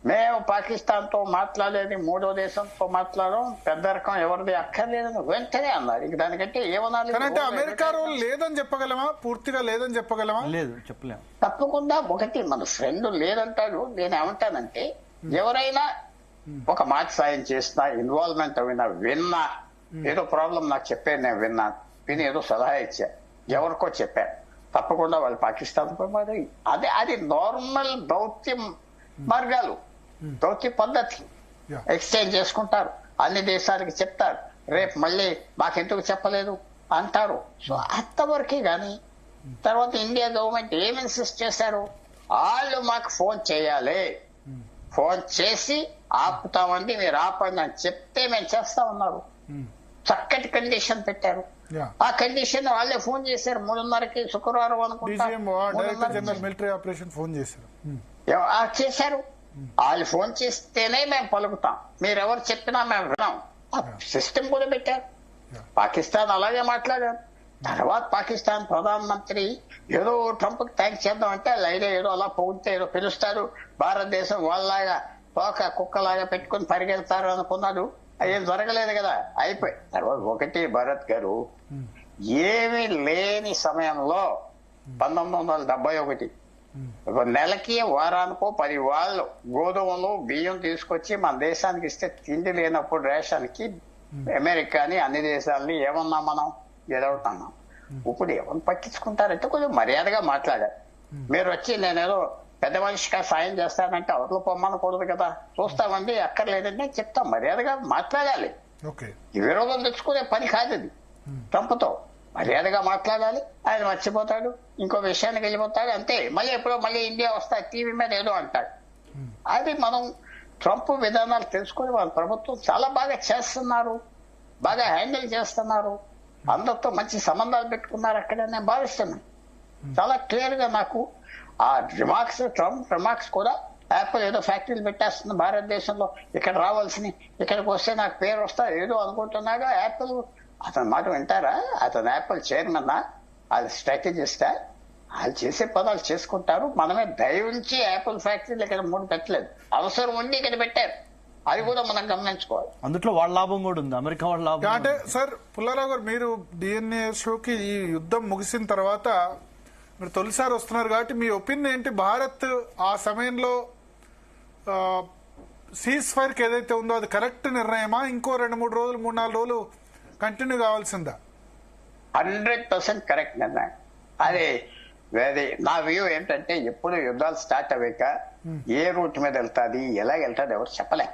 మేము పాకిస్తాన్ తో మాట్లాడేది, 3వ దేశంతో మాట్లాడడం పెద్ద రకం ఎవరిది అక్కర్లేదని వెంటనే అన్నారు. ఇక దానికంటే ఏమనాలి. అమెరికా రోల్ లేదని చెప్పగలమా, పూర్తిగా లేదని చెప్పగలమా? లేదు, చెప్పలేము. తప్పకుండా ఒకటి మన ఫ్రెండ్ లేదంటాడు. నేను ఏమంటానంటే, ఎవరైనా ఒక మాట సాయం చేసినా, ఇన్వాల్వ్మెంట్ విన్నా, ఏదో ప్రాబ్లం నాకు చెప్పాను, నేను విని ఏదో సలహా ఇచ్చా, ఎవరికో చెప్పాను, తప్పకుండా వాళ్ళు పాకిస్తాన్ అది నార్మల్ దౌత్యం మార్గాలు, దౌత్య పద్ధతి. ఎక్స్చేంజ్ చేసుకుంటారు, అన్ని దేశాలకి చెప్తారు, రేపు మళ్ళీ మాకెందుకు చెప్పలేదు అంటారు. సో అంతవరకే గాని తర్వాత ఇండియా గవర్నమెంట్ ఏమి ఇన్సిస్ట్ చేశారు, వాళ్ళు మాకు ఫోన్ చేయాలి, ఫోన్ చేసి ఆపుతామండి, మీరు ఆపండి అని చెప్తే మేము చేస్తా ఉన్నారు. చక్కటి కండిషన్ పెట్టారు. ఆ కండిషన్ వాళ్ళే ఫోన్ చేశారు 3:30కి శుక్రవారం అనుకుంటా. మిలిటరీ ఆపరేషన్ ఫోన్ చేశారు. చేశారు. వాళ్ళు ఫోన్ చేస్తేనే మేము పలుకుతాం, మీరెవరు చెప్పినా మేము వినాం. ఆ సిస్టమ్ కూడా పెట్టారు. పాకిస్తాన్ అలాగే మాట్లాడారు. తర్వాత పాకిస్తాన్ ప్రధానమంత్రి ఏదో ట్రంప్ కి థ్యాంక్స్ చేద్దాం అంటే లైడే ఏదో అలా పొగిడితే ఏదో పిలుస్తారు, భారతదేశం వాళ్ళలాగా తోక కుక్కలాగా పెట్టుకుని పరిగెడతారు అనుకున్నాడు. అదేం జరగలేదు కదా, అయిపోయి. తర్వాత ఒకటి భరత్ గారు, ఏమీ లేని సమయంలో 1971 ఒక నెలకి వారానికో 10 వాళ్ళు గోధుమలు బియ్యం తీసుకొచ్చి మన దేశానికి ఇస్తే తిండి లేనప్పుడు రేషన్కి అమెరికాని అన్ని దేశాలని ఏమన్నా మనం ఎదవుతున్నాం. ఇప్పుడు ఎవరు పట్టించుకుంటారంటే కొంచెం మర్యాదగా మాట్లాడారు. మీరు వచ్చి నేనేదో పెద్ద మనిషిగా సాయం చేస్తానంటే అవతల పొమ్మనకూడదు కదా. చూస్తామండి, అక్కర్లేదండి అని చెప్తాం. మర్యాదగా మాట్లాడాలి. ఈ విరోధం తెచ్చుకునే పని కాదు ఇది. ట్రంప్తో మర్యాదగా మాట్లాడాలి. ఆయన మర్చిపోతాడు, ఇంకో విషయానికి వెళ్ళిపోతాడు, అంతే. మళ్ళీ ఎప్పుడో మళ్ళీ ఇండియా వస్తాడు, టీవీ మీద ఏదో అంటాడు. అది మనం ట్రంప్ విధానాలు తెలుసుకుని వాళ్ళ ప్రభుత్వం చాలా బాగా చేస్తున్నారు, బాగా హ్యాండిల్ చేస్తున్నారు, అందరితో మంచి సంబంధాలు పెట్టుకున్నారు అక్కడ నేను భావిస్తున్నాను. చాలా క్లియర్ గా నాకు ఆ రిమార్క్స్, ట్రంప్ రిమార్క్స్ కూడా, యాపిల్ ఏదో ఫ్యాక్టరీలు పెట్టేస్తుంది భారతదేశంలో, ఇక్కడ రావాల్సిన ఇక్కడికి వస్తే నాకు పేరు వస్తా ఏదో అనుకుంటున్నాగా. యాపిల్ అతని మాట వింటారా? అతను యాపిల్ చైర్మన్, అది స్ట్రాటజిస్టా? వాళ్ళు చేసే పదాలు చేసుకుంటారు. మనమే దయవుంచి యాపిల్ ఫ్యాక్టరీలు ఇక్కడ 3 పెట్టలేదు, అవసరం ఉండి ఇక్కడ పెట్టారు. అది కూడా మనం గమనించుకోవాలి. అందులో వాళ్ళ లాభం కూడా ఉంది, అమెరికా వాళ్ళ లాభం. అంటే సార్ పుల్లారావు గారు, మీరు డిఎన్ఏ షోకి ఈ యుద్ధం ముగిసిన తర్వాత మీరు తొలిసారి వస్తున్నారు కాబట్టి మీ ఒపీనియన్ ఏంటి? భారత్ ఆ సమయంలో సీజ్ ఫైర్ కి ఏదైతే ఉందో అది కరెక్ట్ నిర్ణయమా? ఇంకో 2-3 రోజులు 3-4 రోజులు కంటిన్యూ కావాల్సిందా? 100% కరెక్ట్ నిర్ణయం. అదే నా వ్యూ ఏంటంటే, ఎప్పుడు యుద్ధాలు స్టార్ట్ అయ్యాక ఏ రూట్ మీద వెళ్తాది, ఎలా వెళ్తాది ఎవరు చెప్పలేం.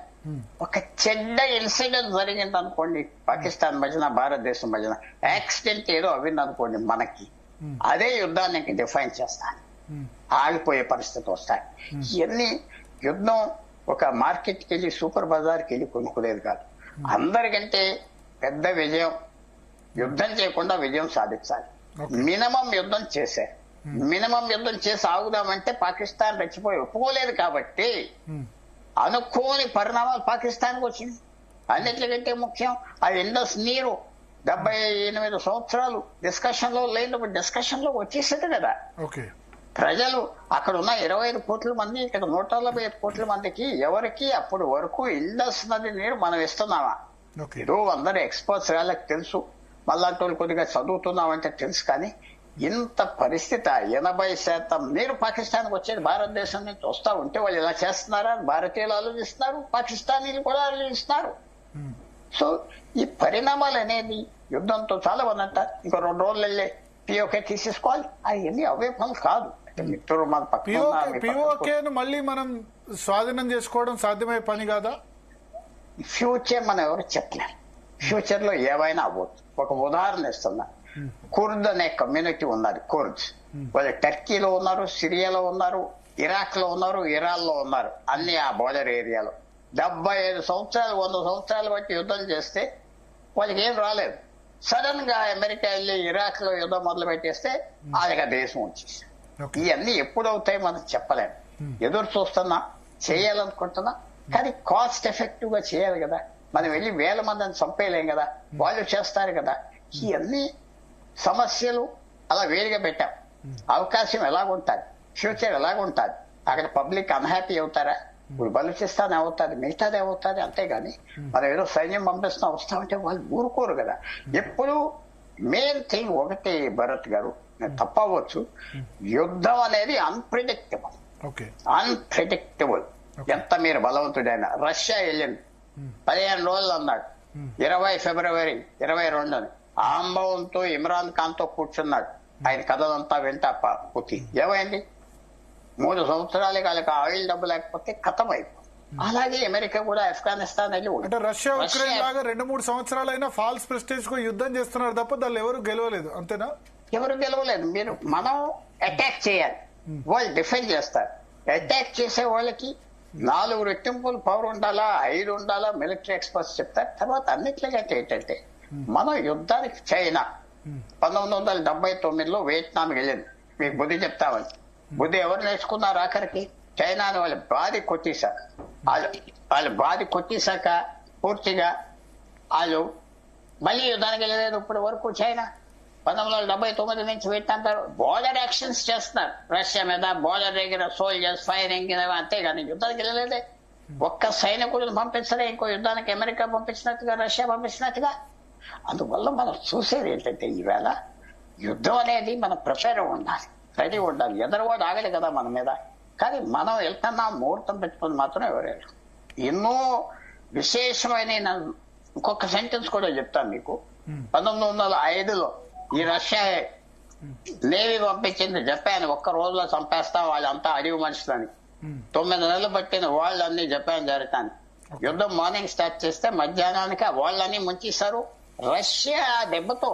ఒక చెడ్డ ఇన్సిడెంట్ జరిగింది అనుకోండి, పాకిస్తాన్ మధ్యన భారతదేశం మధ్యన యాక్సిడెంట్ ఏదో అవ్వింది అనుకోండి మనకి, అదే యుద్ధాన్ని డిఫైన్ చేస్తాను. ఆగిపోయే పరిస్థితి వస్తాయి. ఇవన్నీ యుద్ధం ఒక మార్కెట్కి వెళ్ళి సూపర్ బజార్కి వెళ్ళి కొనుక్కునేది కాదు. అందరికంటే పెద్ద విజయం యుద్ధం చేయకుండా విజయం సాధించాలి. మినిమం యుద్ధం చేశారు. మినిమం యుద్ధం చేసి ఆగుదామంటే పాకిస్తాన్ రెచ్చిపోయి ఒప్పుకోలేదు కాబట్టి అనుకోని పరిణామాలు పాకిస్తాన్కి వచ్చింది. అన్నిటికంటే ముఖ్యం ఆ ఇండస్ నీరు 78 సంవత్సరాలు డిస్కషన్ లో లేనప్పుడు డిస్కషన్ లో వచ్చేసింది కదా. ప్రజలు అక్కడ ఉన్న 25 కోట్ల మంది, ఇక్కడ 145 కోట్ల మందికి ఎవరికి అప్పుడు వరకు ఇండస్ నది నీరు మనం ఇస్తున్నామా? ఏదో అందరు ఎక్స్పర్ట్స్ వాళ్ళకి తెలుసు, మళ్ళాంటి కొద్దిగా చదువుతున్నామంటే తెలుసు. కానీ ఇంత పరిస్థితి 80% నీరు పాకిస్తాన్కి వచ్చేది భారతదేశం నుంచి వస్తా ఉంటే వాళ్ళు ఇలా చేస్తున్నారా? భారతీయులు ఆలోచిస్తున్నారు, పాకిస్తానీలు కూడా ఆలోచిస్తున్నారు. సో ఈ పరిణామాలు అనేది యుద్ధంతో చాలా మంది అంటారు ఇంకో 2 రోజులు వెళ్ళి పిఓకే తీసేసుకోవాలి. అవన్నీ అవే పనులు కాదు. మిత్రులు మన పక్కన మళ్ళీ మనం స్వాధీనం చేసుకోవడం సాధ్యమయ్యే పని కాదా? ఫ్యూచర్ మనం ఎవరు చెప్పలేరు. ఫ్యూచర్ లో ఏవైనా అవ్వచ్చు. ఒక ఉదాహరణ ఇస్తున్నా. కుర్ద్ అనే కమ్యూనిటీ ఉన్నది. కుర్ద్స్ వాళ్ళు టర్కీలో ఉన్నారు, సిరియాలో ఉన్నారు, ఇరాక్ లో ఉన్నారు, ఇరాన్ లో ఉన్నారు, అన్ని ఆ బోర్డర్ ఏరియాలో. 75 సంవత్సరాలు 100 సంవత్సరాలు బట్టి యుద్ధం చేస్తే వాళ్ళకి ఏం రాలేదు. సడన్ గా అమెరికా వెళ్ళి ఇరాక్ లో యుద్ధం మొదలు పెట్టేస్తే ఆయనగా దేశం వచ్చేసి. ఇవన్నీ ఎప్పుడవుతాయి మనం చెప్పలేము. ఎదురు చూస్తున్నా, చేయాలనుకుంటున్నా, కానీ కాస్ట్ ఎఫెక్టివ్ గా చేయాలి కదా. మనం వెళ్ళి 1000 మందిని చంపేయలేం కదా, వాళ్ళు చేస్తారు కదా. ఇవన్నీ సమస్యలు అలా వేడిగా పెట్టాం. అవకాశం ఎలాగుంటుంది, ఫ్యూచర్ ఎలాగుంటుంది, అక్కడ పబ్లిక్ అన్హ్యాపీ అవుతారా? ఇప్పుడు బలూచిస్తాన్ అవుతుంది, మిగతాది అవుతుంది. అంతేగాని మనం ఏదో సైన్యం పంపిస్తున్నా వస్తామంటే వాళ్ళు ఊరుకోరు కదా. ఎప్పుడు మెయిన్ థింగ్ ఒకటి భరత్ గారు, తప్పవచ్చు, యుద్ధం అనేది అన్ప్రిడిక్టబుల్. అన్ప్రిడిక్టబుల్. ఎంత మీరు బలవంతుడైనా. రష్యా వెళ్ళింది 15 రోజులు అన్నాడు, 20 ఫిబ్రవరి 22 ఆంబవంతో ఇమ్రాన్ ఖాన్ తో కూర్చున్నాడు. ఆయన కథలంతా వింటా పుతిన్. ఏమైంది? 3 సంవత్సరాలు వాళ్ళకి ఆయిల్ డబ్బు లేకపోతే ఖతం అయిపోయింది. అలాగే అమెరికా కూడా ఆఫ్ఘనిస్తాన్ వెళ్ళి, అంటే రష్యా ఉక్రెయిన్ లాగా 2-3 సంవత్సరాలైనా ఫాల్స్ ప్రెస్టేజ్ కు యుద్ధం చేస్తున్నారు తప్ప దాన్ని ఎవరు గెలవలేదు. అంతేనా? ఎవరు గెలవలేదు. మనం అటాక్ చేయాలి, వాళ్ళు డిఫెండ్ చేస్తారు. అటాక్ చేసే వాళ్ళకి 4 రెట్టింపులు పవర్ ఉండాలా, 5 ఉండాలా, మిలిటరీ ఎక్స్పర్ట్స్ చెప్తారు. తర్వాత అన్నిట్లకంటే ఏంటంటే మనం యుద్ధానికి చైనా 1979లో వియత్నాం వెళ్ళింది. మీకు బుద్ధి చెప్తామని. బుద్ధి ఎవరు నేర్చుకున్నారు? ఆఖరికి చైనాను వాళ్ళు బాధి కొట్టేశాక వాళ్ళు బాధి కొట్టేశాక పూర్తిగా వాళ్ళు మళ్ళీ యుద్ధానికి వెళ్ళలేదు ఇప్పటి వరకు. చైనా 1979 నుంచి పెట్టంటారు బోర్డర్ యాక్షన్స్ చేస్తున్నారు రష్యా మీద, బోర్డర్ దగ్గర సోల్జర్స్ ఫైరింగ్ అంతేగాని యుద్ధానికి వెళ్ళలేదే. ఒక్క సైనికుడిని పంపించలే ఇంకో యుద్ధానికి అమెరికా పంపించినట్టుగా, రష్యా పంపించినట్టుగా. అందువల్ల మనం చూసేది ఏంటంటే ఈవేళ యుద్ధం అనేది మనం ప్రిపేర్ ఉండాలి, రెడీ ఉండాలి. ఎదరవాడు ఆగలి కదా మన మీద. కానీ మనం వెళ్తున్నా ముహూర్తం పెట్టుకుని మాత్రం ఎవరేళ్ళు. ఎన్నో విశేషమైన ఇంకొక సెంటెన్స్ కూడా చెప్తాను మీకు. 1905లో ఈ రష్యా నేవీ పంపించింది జపాన్, ఒక్క రోజులో చంపేస్తాం వాళ్ళంతా అడవి మనుషులని. 9 నెలలు పట్టిన వాళ్ళన్నీ జపాన్ జరుగుతాను. యుద్ధం మార్నింగ్ స్టార్ట్ చేస్తే మధ్యాహ్నానికి వాళ్ళని ముంచేశారు. రష్యా దెబ్బతో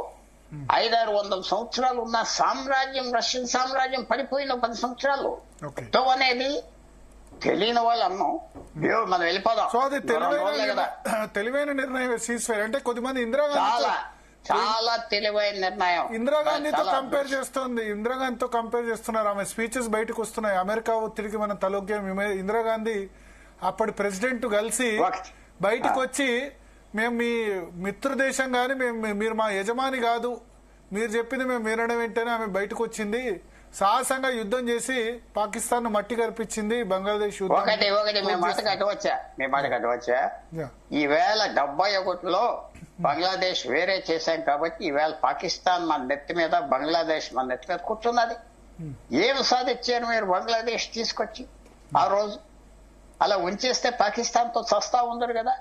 500-600 సంవత్సరాలు ఉన్న సామ్రాజ్యం, రష్యన్ సామ్రాజ్యం పడిపోయిన 10 సంవత్సరాలు. యుద్ధం అనేది తెలియని వాళ్ళు అన్నాం మనం వెళ్ళిపోదాం. సో అది తెలివైన నిర్ణయం సీజ్ఫైర్ అంటే. కొద్దిమంది చాలా తెలివైన నిర్ణయం. ఇందిరాగాంధీతో కంపేర్ చేస్తున్నారు. ఆమె స్పీచెస్ బయటకు వస్తున్నాయి. అమెరికా ఒత్తిడికి మనం తలొగ్గాం. ఇందిరాగాంధీ అప్పటి ప్రెసిడెంట్ కలిసి బయటకు వచ్చి మేము మీ మిత్ర దేశం గాని మీరు మా యజమాని కాదు, మీరు చెప్పింది మేము వినడం వెంటనే ఆమె బయటకు వచ్చింది. సాహసంగా యుద్ధం చేసి పాకిస్తాన్ మట్టి కల్పించింది. బంగ్లాదేశ్ ఒకటి మీ మాట కట్టవచ్చా. ఈవేళ 71లో బంగ్లాదేశ్ వేరే చేశాం కాబట్టి ఈవేళ పాకిస్తాన్ మన నెత్తి మీద, బంగ్లాదేశ్ మన నెత్తి మీద కూర్చున్నది. ఏం సాధించారు మీరు బంగ్లాదేశ్ తీసుకొచ్చి? ఆ రోజు అలా ఉంచేస్తే పాకిస్తాన్ తో చస్తా ఉండరు కదా.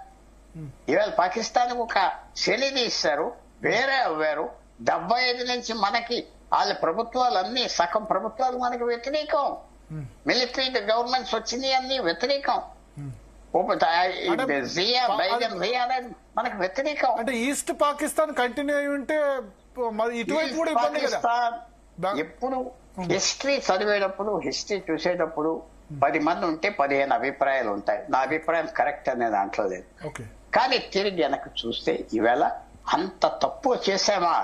ఈవేళ పాకిస్తాన్ ఒక శనిది ఇస్తారు, వేరే అవ్వారు. 75 నుంచి మనకి వాళ్ళ ప్రభుత్వాలన్నీ సగం ప్రభుత్వాలు మనకి వ్యతిరేకం. మిలిటరీ గవర్నమెంట్స్ వచ్చినాయి అన్ని వ్యతిరేకం. మనకి వ్యతిరేకం. అంటే ఈస్ట్ పాకిస్తాన్ కంటిన్యూ అయి ఉంటే ఇటువైపు కూడా ఇబ్బంది కదా. ఎప్పుడు హిస్టరీ చదివేటప్పుడు, హిస్టరీ చూసేటప్పుడు 10 మంది ఉంటే 15 అభిప్రాయాలు ఉంటాయి. నా అభిప్రాయం కరెక్ట్ అనే దాంట్లో లేదు. కానీ తిరిగి వెనక్కి చూస్తే ఈవేళ అంత తప్పు చేసామా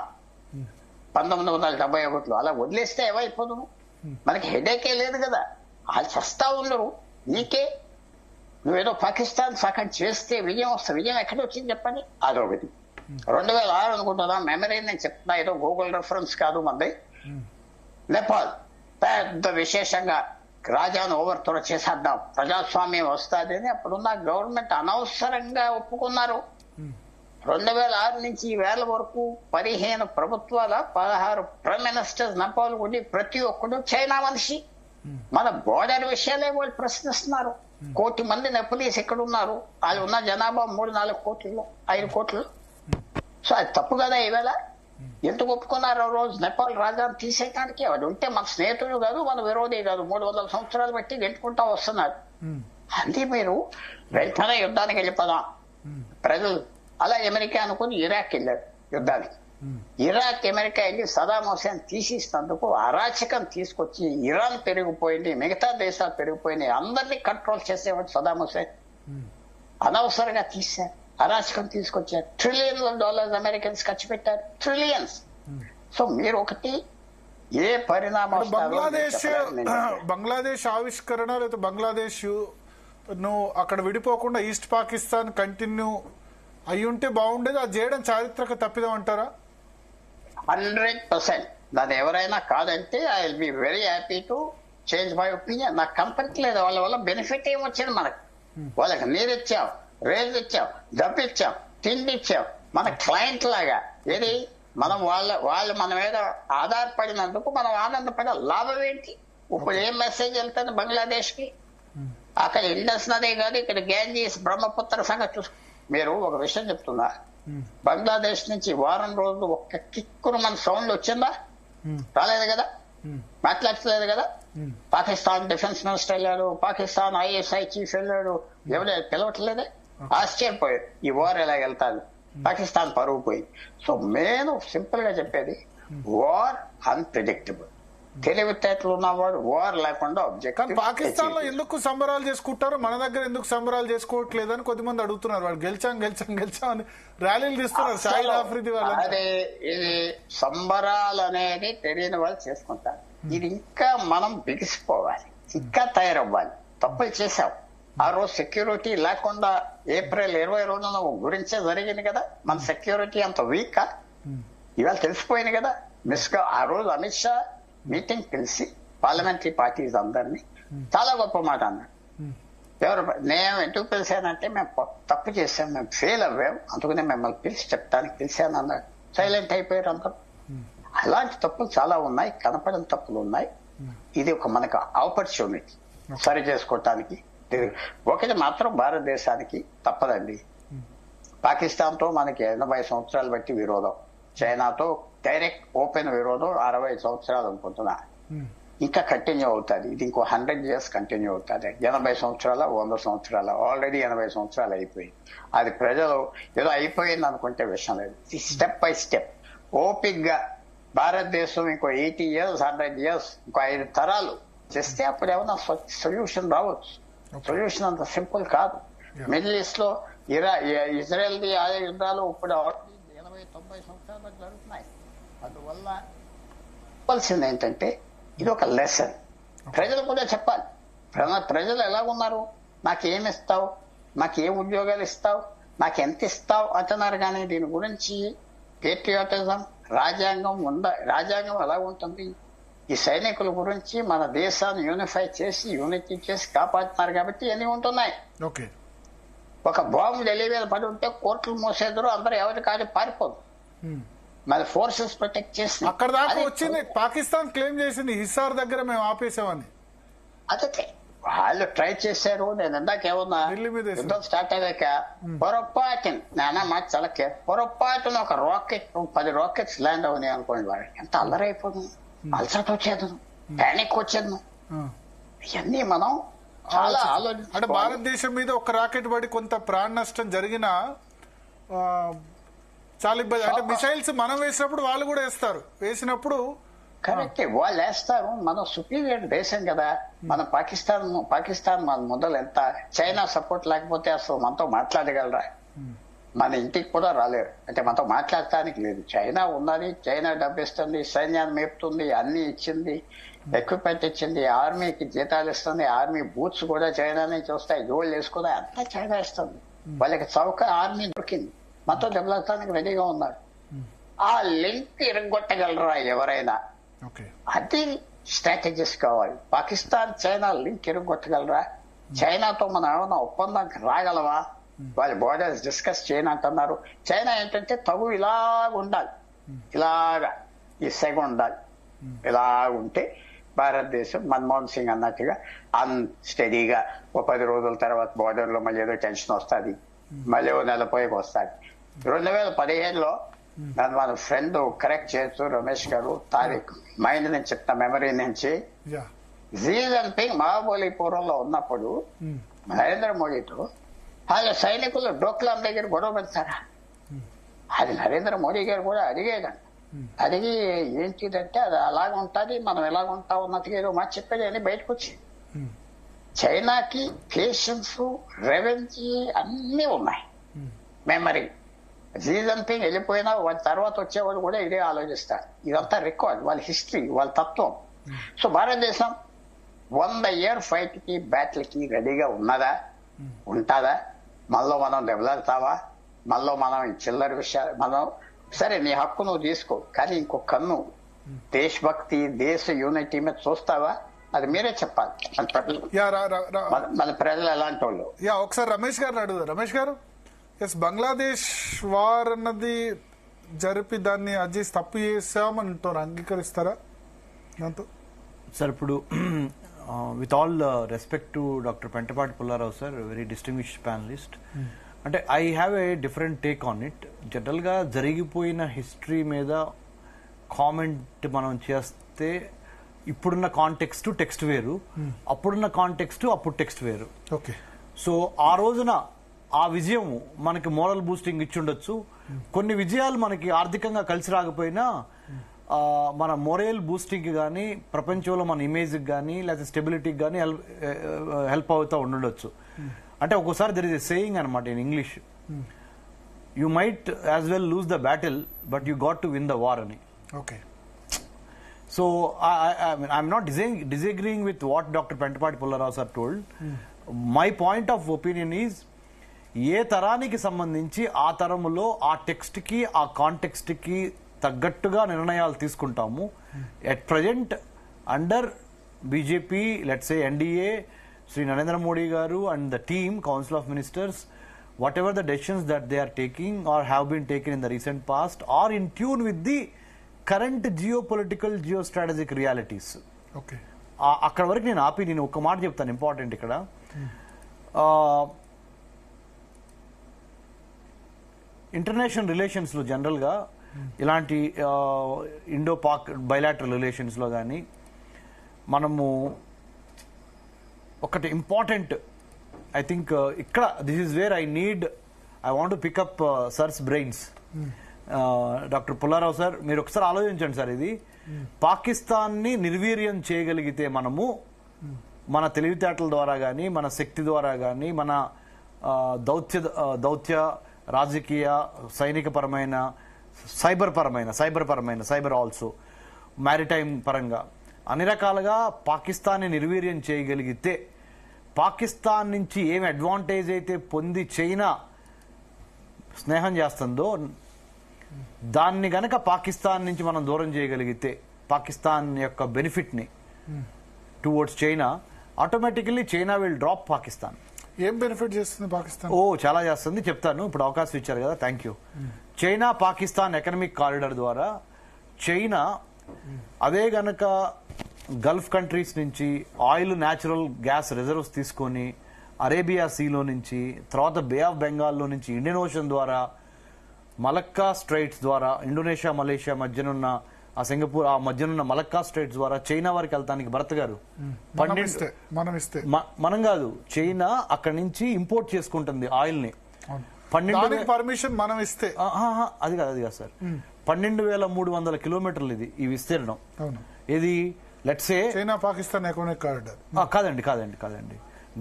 1971లో? అలా వదిలేస్తే ఏమైపోదు? మనకి హెడేకే లేదు కదా. వాళ్ళు చస్తా ఉండరు. నీకే నువ్వేదో పాకిస్తాన్ సగం చేస్తే విజయం వస్తుంది. విజయం ఎక్కడ వచ్చింది చెప్పండి? అదొకటి. 2006 అనుకుంటున్నా, మెమరీ నేను చెప్తున్నా, ఏదో గూగుల్ రెఫరెన్స్ కాదు మంది. నేపాల్ పెద్ద విశేషంగా రాజాను ఓవర్త్రో చేసేద్దాం, ప్రజాస్వామ్యం వస్తుంది అని అప్పుడున్న గవర్నమెంట్ అనవసరంగా ఒప్పుకున్నారు. 2006 నుంచి ఈ వేళ వరకు 15 ప్రభుత్వాల 16 ప్రైమ్ మినిస్టర్స్ నేపాల్ ఉండి ప్రతి ఒక్కడు చైనా మనిషి. మన బోర్డర్ విషయాలే వాళ్ళు ప్రశ్నిస్తున్నారు. 1 కోటి మంది నెపలీస్ ఎక్కడున్నారు? వాళ్ళు ఉన్న జనాభా 3-4 కోట్లు, 5 కోట్లు. సో అది తప్పు కదా. ఈవేళ ఎందుకు ఒప్పుకున్నారు ఆ రోజు నేపాల్ రాజాను తీసేయడానికి? వాడు ఉంటే మన స్నేహితుడు కాదు, మన విరోధి కాదు. 300 సంవత్సరాలు బట్టి గెలుచుకుంటా వస్తున్నారు. అది మీరు వెంటనే యుద్ధానికి వెళ్ళిపోదాం ప్రజలు. అలా అమెరికా అనుకుని ఇరాక్ వెళ్ళారు యుద్ధానికి. ఇరాక్ అమెరికా వెళ్ళి సదాం హుసేన్ తీసేసినందుకు అరాచకం తీసుకొచ్చి ఇరాన్ పెరిగిపోయింది, మిగతా దేశాలు పెరిగిపోయినాయి. అందరినీ కంట్రోల్ చేసేవాడు సదాం హుసేన్. అనవసరంగా తీశారు, అరాచకం తీసుకొచ్చారు. $ట్రిలియన్స్ అమెరికన్స్ ఖర్చు పెట్టారు, ట్రిలియన్స్. సో మీరు ఒకటి ఏ పరిణామం బంగ్లాదేశ్ ఆవిష్కరణ లేదా బంగ్లాదేశ్ నువ్వు అక్కడ విడిపోకుండా ఈస్ట్ పాకిస్తాన్ కంటిన్యూ అయి ఉంటే బాగుండేది. అది చేయడం చారిత్రక తప్పిదం అంటారా? 100%. దాన్ని ఎవరైనా కాదంటే I will be very happy to change my opinion. నాకు కంపెనీ లేదు. వాళ్ళ వల్ల బెనిఫిట్ ఏమొచ్చింది మనకు? వాళ్ళకి నీరు ఇచ్చాం, రేజ్ ఇచ్చాం, డబ్బు ఇచ్చాం, తిండి ఇచ్చాం. మన క్లయింట్ లాగా. ఏది మనం వాళ్ళు మన మీద ఆధారపడినందుకు మనం ఆనందపడే లాభం ఏంటి? ఇప్పుడు ఏం మెసేజ్ వెళ్తుంది బంగ్లాదేశ్ కి? అక్కడ ఇండస్ నదే కాదు, ఇక్కడ గ్యాంజీస్ బ్రహ్మపుత్ర సంగతి చూసుకో. మీరు ఒక విషయం చెప్తున్నా, బంగ్లాదేశ్ నుంచి వారం రోజులు ఒక్క కిక్కురు మన సౌండ్ వచ్చిందా? రాలేదు కదా, మాట్లాడలేదు కదా. పాకిస్తాన్ డిఫెన్స్ మినిస్టర్ వెళ్ళాడు, పాకిస్తాన్ ISI చీఫ్ వెళ్ళాడు, ఎవరు పిలవట్లేదే. ఆశ్చర్యపోయాడు ఈ వార్ ఎలా వెళ్తాను. పాకిస్తాన్ పరువు పోయింది. సో నేను సింపుల్ గా చెప్పేది, వార్ అన్ప్రిడిక్టబుల్. తెలివితేటలు ఉన్నవాడు వార్ లేకుండా ఆబ్జెక్ట్. పాకిస్తాన్ లో ఎందుకు సంబరాలు చేసుకుంటారు, మన దగ్గర ఎందుకు సంబరాలు చేసుకోవట్లేదని కొద్దిమంది అడుగుతున్నారు. వాళ్ళు గెలిచాం అని ర్యాలీలు తీస్తున్నారు. షాహిద్ ఆఫ్రిది వాళ్ళు. అదే ఇది సంబరాలు అనేది తెలియని వాళ్ళు చేసుకుంటారు. ఇది ఇంకా మనం బిగిసిపోవాలి, ఇంకా తయారవ్వాలి. తప్పులు చేశావు. ఆ రోజు సెక్యూరిటీ లేకుండా ఏప్రిల్ 20 గురించే జరిగింది కదా. మన సెక్యూరిటీ అంత వీక్ ఇవాళ తెలిసిపోయింది కదా. ఆ రోజు అమిత్ షా మీటింగ్ పిలిచి పార్లమెంటరీ పార్టీస్ అందరినీ చాలా గొప్ప మాట అన్నాడు. నేను ఎందుకు పిలిచానంటే మేము తప్పు చేశాం, మేము ఫెయిల్ అవ్వాం, అందుకనే మిమ్మల్ని పిలిచి చెప్తానికి పిలిచాను అన్నాడు. సైలెంట్ అయిపోయారు అందరూ. అలాంటి తప్పులు చాలా ఉన్నాయి, కనపడని తప్పులు ఉన్నాయి. ఇది ఒక మనకు ఆపర్చునిటీ సరి చేసుకోవటానికి. ఒకటి మాత్రం భారతదేశానికి తప్పదండి, పాకిస్తాన్తో మనకి 80 సంవత్సరాలు బట్టి విరోధం, చైనాతో డైరెక్ట్ ఓపెన్ విరోధం 60 సంవత్సరాలు అనుకుంటున్నా. ఇంకా కంటిన్యూ అవుతుంది. ఇది ఇంకో 100 years కంటిన్యూ అవుతుంది. 80 సంవత్సరాల 100 సంవత్సరాల ఆల్రెడీ 80 సంవత్సరాలు అయిపోయింది. అది ప్రజలు ఏదో అయిపోయింది అనుకుంటే విషయం లేదు. స్టెప్ బై స్టెప్ ఓపిక్ గా భారతదేశం ఇంకో 80 years 100 years ఇంకో 5 తరాలు చేస్తే అప్పుడు ఏమన్నా సొల్యూషన్ రావచ్చు. సొల్యూషన్ అంత సింపుల్ కాదు. మిడిల్ ఈస్ట్ లో ఇజ్రాయెల్ ది ఆయా యుద్ధాలు ఇప్పుడు 80-90 సంవత్సరాలు జరుగుతున్నాయి. అందువల్ల చెప్పాల్సింది ఏంటంటే ఇది ఒక లెసన్. ప్రజలు కూడా చెప్పాలి. ప్రజలు ఎలాగున్నారు, నాకేమి ఇస్తావు, నాకు ఏ ఉద్యోగాలు ఇస్తావు, నాకు ఎంత ఇస్తావు అంటున్నారు. కానీ దీని గురించి పేట్రియాటిజం, రాజ్యాంగం ఎలా ఉంటుంది, ఈ సైనికుల గురించి మన దేశాన్ని యూనిఫై చేసి యూనిటీ చేసి కాపాడుతున్నారు కాబట్టి ఇవన్నీ ఉంటున్నాయి. ఒక బాంబు ఢిల్లీ మీద పడి ఉంటే కోర్టులు మూసేద్దరు, అందరూ ఎవరి కాదు పారిపోదు. మన ఫోర్సెస్ ప్రొటెక్ట్ చేసి అక్కడ దాకా వచ్చింది. పాకిస్తాన్ క్లెయిమ్ చేసింది హిసార్ దగ్గర మేము ఆపేసామని. అదే వాళ్ళు ట్రై చేశారు. నేను ఇందాక ఏమన్నా యుద్ధం స్టార్ట్ అయ్యాక పొరపాటున నాన్న మాట చలకే పొరపాటున ఒక రాకెట్ 10 రాకెట్స్ ల్యాండ్ అవునాయి అనుకోండి, వాడు ఎంత అల్లరైపోతుంది, అలసట వచ్చేది, ప్యానిక్ వచ్చేది. ఇవన్నీ మనం చాలా అంటే భారతదేశం మీద ఒక రాకెట్ పడి కొంత ప్రాణ నష్టం జరిగినా చాలా ఇబ్బంది. అంటే మిసైల్స్ మనం వేసినప్పుడు వాళ్ళు కూడా వేసినప్పుడు కరెక్ట్ వాళ్ళు వేస్తారు. మనం సుపీరియర్ దేశం కదా. మన పాకిస్తాన్ మన మొదలు ఎంత. చైనా సపోర్ట్ లేకపోతే అసలు మనతో మాట్లాడగలరా? మన ఇంటికి కూడా రాలేరు. అంటే మనతో మాట్లాడటానికి లేదు. చైనా ఉన్నది, చైనా డబ్బిస్తుంది, సైన్యాన్ని మేపుతుంది, అన్ని ఇచ్చింది, ఎక్విప్మెంట్ ఇచ్చింది, ఆర్మీకి జీతాలు ఇస్తుంది, ఆర్మీ బూట్స్ కూడా చైనా నుంచి వస్తాయి, జోళ్ళు వేసుకుని అంతా చైనా ఇస్తుంది. వాళ్ళకి చౌక ఆర్మీ దొరికింది, మనతో దెబ్బలాడటానికి రెడీగా ఉన్నారు. ఆ లింక్ ఇరగొట్టగలరా ఎవరైనా? అది స్ట్రాటజీస్ కావాలి. పాకిస్తాన్ చైనా లింక్ ఇరగొట్టగలరా? చైనాతో మనం ఏమైనా ఒప్పందానికి రాగలవా? వాళ్ళ బోర్డర్స్ డిస్కస్ చేయను అంటున్నారు. చైనా ఏంటంటే తగు ఇలాగ ఉండాలి, ఇలాగా ఈ సెగ ఉండాలి. ఇలా ఉంటే భారతదేశం మన్మోహన్ సింగ్ అన్నట్టుగా స్టడీగా ఓ 10 రోజుల తర్వాత బోర్డర్ లో మళ్ళీ ఏదో టెన్షన్ వస్తుంది, మళ్ళీ ఓ నెలపోయికి వస్తుంది. 2015లో మన ఫ్రెండ్ కరెక్ట్ చేయొచ్చు రమేష్ గారు, తారీఖు మైండ్ నుంచి చెప్తా, మెమరీ నుంచి, జీ జిన్పింగ్ మహాబలిపురంలో ఉన్నప్పుడు నరేంద్ర మోడీతో వాళ్ళ సైనికులు డోక్లాం దగ్గర గొడవ పెడతారా? అది నరేంద్ర మోడీ గారు కూడా అడిగేదండి. అడిగి ఏంటిదంటే అది అలాగ ఉంటుంది, మనం ఎలాగ ఉంటాం అన్నట్టుగా ఏదో మాట చెప్పేది అని బయటకు వచ్చింది. చైనాకి పేషెన్స్, రెవెన్స్ అన్నీ ఉన్నాయి, మెమరీ. జీ జిన్పింగ్ వెళ్ళిపోయినా వాళ్ళ తర్వాత వచ్చేవాళ్ళు కూడా ఇదే ఆలోచిస్తారు. ఇదంతా రికార్డ్, వాళ్ళ హిస్టరీ, వాళ్ళ తత్వం. సో భారతదేశం 100 year ఫైట్ కి, బ్యాటిల్ కి రెడీగా ఉన్నదా, ఉంటుందా? మనలో మనం దెబ్బలాడతావా? మనలో మనం ఈ చిల్లర విషయాలు మనం సరే నీ హక్కు నువ్వు తీసుకో, కానీ ఇంకో కన్ను దేశభక్తి, దేశ యూనిటీ మీద చూస్తావా? అది మీరే చెప్పాలి. మన ప్రజలు ఎలాంటి వాళ్ళు? ఒకసారి రమేష్ గారిని అడుగుదా. రమేష్ గారు, బంగ్లాదేశ్ వార్ అన్నది జరిపి దాన్ని అజీజ్ తప్పు చేశామంటారు, అంగీకరిస్తారా దాంతో? సార్ ఇప్పుడు with all respect to doctor Pentapati Pullarao sir, very distinguished panelist, అంటే I have a different take on it. జనరల్గా జరిగిపోయిన హిస్టరీ మీద కామెంట్ మనం చేస్తే ఇప్పుడున్న కాంటెక్స్ట్ టెక్స్ట్ వేరు, అప్పుడున్న కాంటెక్స్ట్ అప్పుడు టెక్స్ట్ వేరు. ఓకే. సో ఆ రోజున ఆ విజయం మనకి మోరల్ బూస్టింగ్ ఇచ్చి ఉండొచ్చు. కొన్ని విజయాలు మనకి ఆర్థికంగా కలిసి రాకపోయినా మన మొరల్ బూస్టింగ్ కానీ, ప్రపంచంలో మన ఇమేజ్కి కానీ, లేకపోతే స్టెబిలిటీకి కానీ హెల్ప్ అవుతూ ఉండొచ్చు. అంటే ఒక్కోసారి దర్ ఇస్ ఎ సేయింగ్ అనమాట in English, you might as well lose the battle but you got to win the war అని. Okay. So I'm not disagreeing with what Dr. Pentapati Pullarao sir told. My point of opinion is, ఏ తరానికి సంబంధించి ఆ తరములో ఆ text కి ఆ context కి తగ్గట్టుగా నిర్ణయాలు తీసుకుంటాము. At present under BJP, let's say NDA, Shri Narendra Modi గారు and the team, council of ministers, whatever the decisions that they are taking or have been taken in the recent past are in tune with the current geopolitical, geostrategic realities. Okay. అక్కడ వరకు నేను ఆపి నేను ఒక మాట చెప్తాను important ఇక్కడ. International రిలేషన్స్లో జనరల్గా ఇలాంటి ఇండో పాక్ బైలాటరల్ రిలేషన్స్లో కానీ మనము ఒకటి ఇంపార్టెంట్, ఐ థింక్ ఇక్కడ this is where I want to pick up sir's brains. Doctor Pullarao sir, మీరు ఒకసారి ఆలోచించండి సార్. ఇది పాకిస్తాన్ని నిర్వీర్యం చేయగలిగితే మనము మన తెలివితేటల ద్వారా కానీ, మన శక్తి ద్వారా కానీ, మన దౌత్య రాజకీయ సైనికపరమైన సైబర్ ఆల్సో మ్యారిటైమ్ పరంగా అన్ని రకాలుగా పాకిస్తాన్ని నిర్వీర్యం చేయగలిగితే, పాకిస్తాన్ నుంచి ఏమి అడ్వాంటేజ్ అయితే పొంది చైనా స్నేహం చేస్తుందో దాన్ని గనక పాకిస్తాన్ నుంచి మనం దూరం చేయగలిగితే, పాకిస్తాన్ యొక్క బెనిఫిట్ని towards China, automatically China will drop Pakistan. ఏం బెనిఫిట్ చేస్తుంది పాకిస్తాన్? చాలా చేస్తుంది, చెప్తాను. ఇప్పుడు అవకాశం ఇచ్చారు కదా, thank you. China Pakistan economic corridor ద్వారా చైనా అదే గనక గల్ఫ్ కంట్రీస్ నుంచి ఆయిల్, న్యాచురల్ గ్యాస్ రిజర్వ్స్ తీసుకొని అరేబియా సీలో నుంచి, తర్వాత బే ఆఫ్ బెంగాల్లో నుంచి, ఇండియన్ ఓషన్ ద్వారా, మలక్కా స్ట్రైట్స్ ద్వారా, ఇండోనేషియా మలేషియా మధ్యనున్న ఆ సింగపూర్ ఆ మధ్యనున్న మలక్కా స్ట్రైట్స్ ద్వారా చైనా వరకు వెళ్తానికి భరత్ గారు మనం కాదు, చైనా అక్కడి నుంచి ఇంపోర్ట్ చేసుకుంటుంది ఆయిల్ ని. 12 పర్మిషన్ మనం ఇస్తే అది కాదు సార్, 12,300 కిలోమీటర్లు ఇది ఈ విస్తీర్ణం. ఇది let's say China Pakistan economic corridor. కాదండి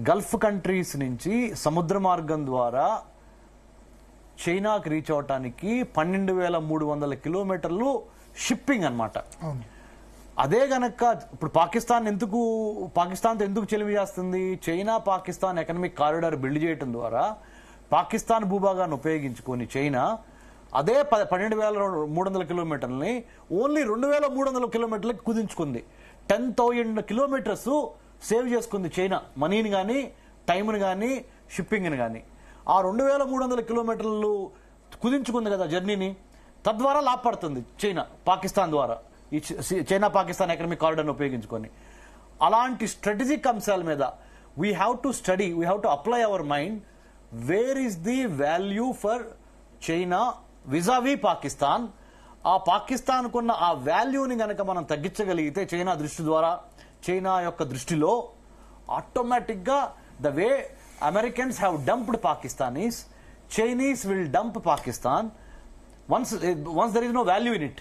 గల్ఫ్ కంట్రీస్ నుంచి సముద్ర మార్గం ద్వారా చైనాకి రీచ్ అవటానికి 12,300 కిలోమీటర్లు షిప్పింగ్ అన్నమాట. అదే గనక ఇప్పుడు పాకిస్తాన్తో ఎందుకు చెలిమి చేస్తుంది? China Pakistan economic corridor build చేయడం ద్వారా పాకిస్తాన్ భూభాగాన్ని ఉపయోగించుకొని చైనా అదే 12,300 కిలోమీటర్లని ఓన్లీ 2,300 కిలోమీటర్లకి కుదించుకుంది. 10,000 కిలోమీటర్స్ సేవ్ చేసుకుంది చైనా, మనీని కానీ, టైంని కానీ, షిప్పింగ్ని కానీ. ఆ 2,300 కిలోమీటర్లు కుదించుకుంది కదా జర్నీని, తద్వారా లాభపడుతుంది చైనా పాకిస్తాన్ ద్వారా, ఈ చైనా పాకిస్తాన్ ఎకనామిక్ కారిడార్ని ఉపయోగించుకొని. అలాంటి స్ట్రాటజిక్ అంశాల మీద we have to study, we have to apply our mind. Where is the value for China vis-a-vis Pakistan? ఆ పాకిస్తాన్ కున్న ఆ వాల్యూని గనక మనం తగ్గించగలిగితే చైనా దృష్టి ద్వారా, చైనా యొక్క దృష్టిలో ఆటోమేటిక్ గా the way Americans have dumped Pakistanis, Chinese will dump Pakistan once there is no value in it.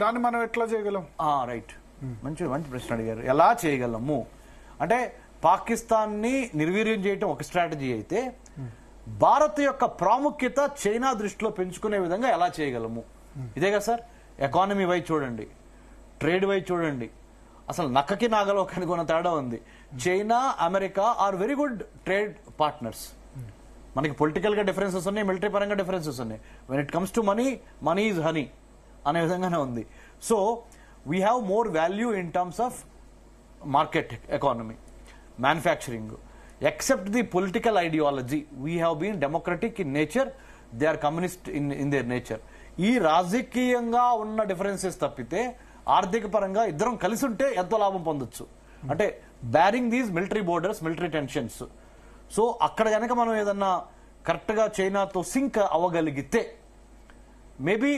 దాన్ని మనం ఎట్లా చేయగలం? రైట్, మంచి ప్రశ్న అడిగారు. ఎలా చేయగలము అంటే, పాకిస్తాన్ని నిర్వీర్యం చేయటం ఒక స్ట్రాటజీ అయితే, భారత్ యొక్క ప్రాముఖ్యత చైనా దృష్టిలో పెంచుకునే విధంగా ఎలా చేయగలము? ఇదే కదా సార్. ఎకానమీ వైజ్ చూడండి, ట్రేడ్ వైజ్ చూడండి, అసలు నక్కకి నాగలోకానికి ఉన్న తేడా ఉంది. China, America are very good trade partners. మనకి పొలిటికల్ గా డిఫరెన్సెస్ ఉన్నాయి, మిలిటరీ పరంగా డిఫరెన్సెస్ ఉన్నాయి. When it comes to money is honey అనే విధంగానే ఉంది. So we have more value in terms of market economy, manufacturing. Except the political ideology, we have been democratic in nature, they are communist in their nature. ఈ రాజకీయంగా ఉన్న differences తప్పితే ఆర్థిక పరంగా ఇద్దరం కలిసి ఉంటే ఎంతో లాభం పొందొచ్చు. అంటే bearing these military borders, military tensions. So అక్కడ కనుక మనం ఏదన్నా కరెక్ట్ గా చైనాతో సింక్ అవ్వగలిగితే, మేబీ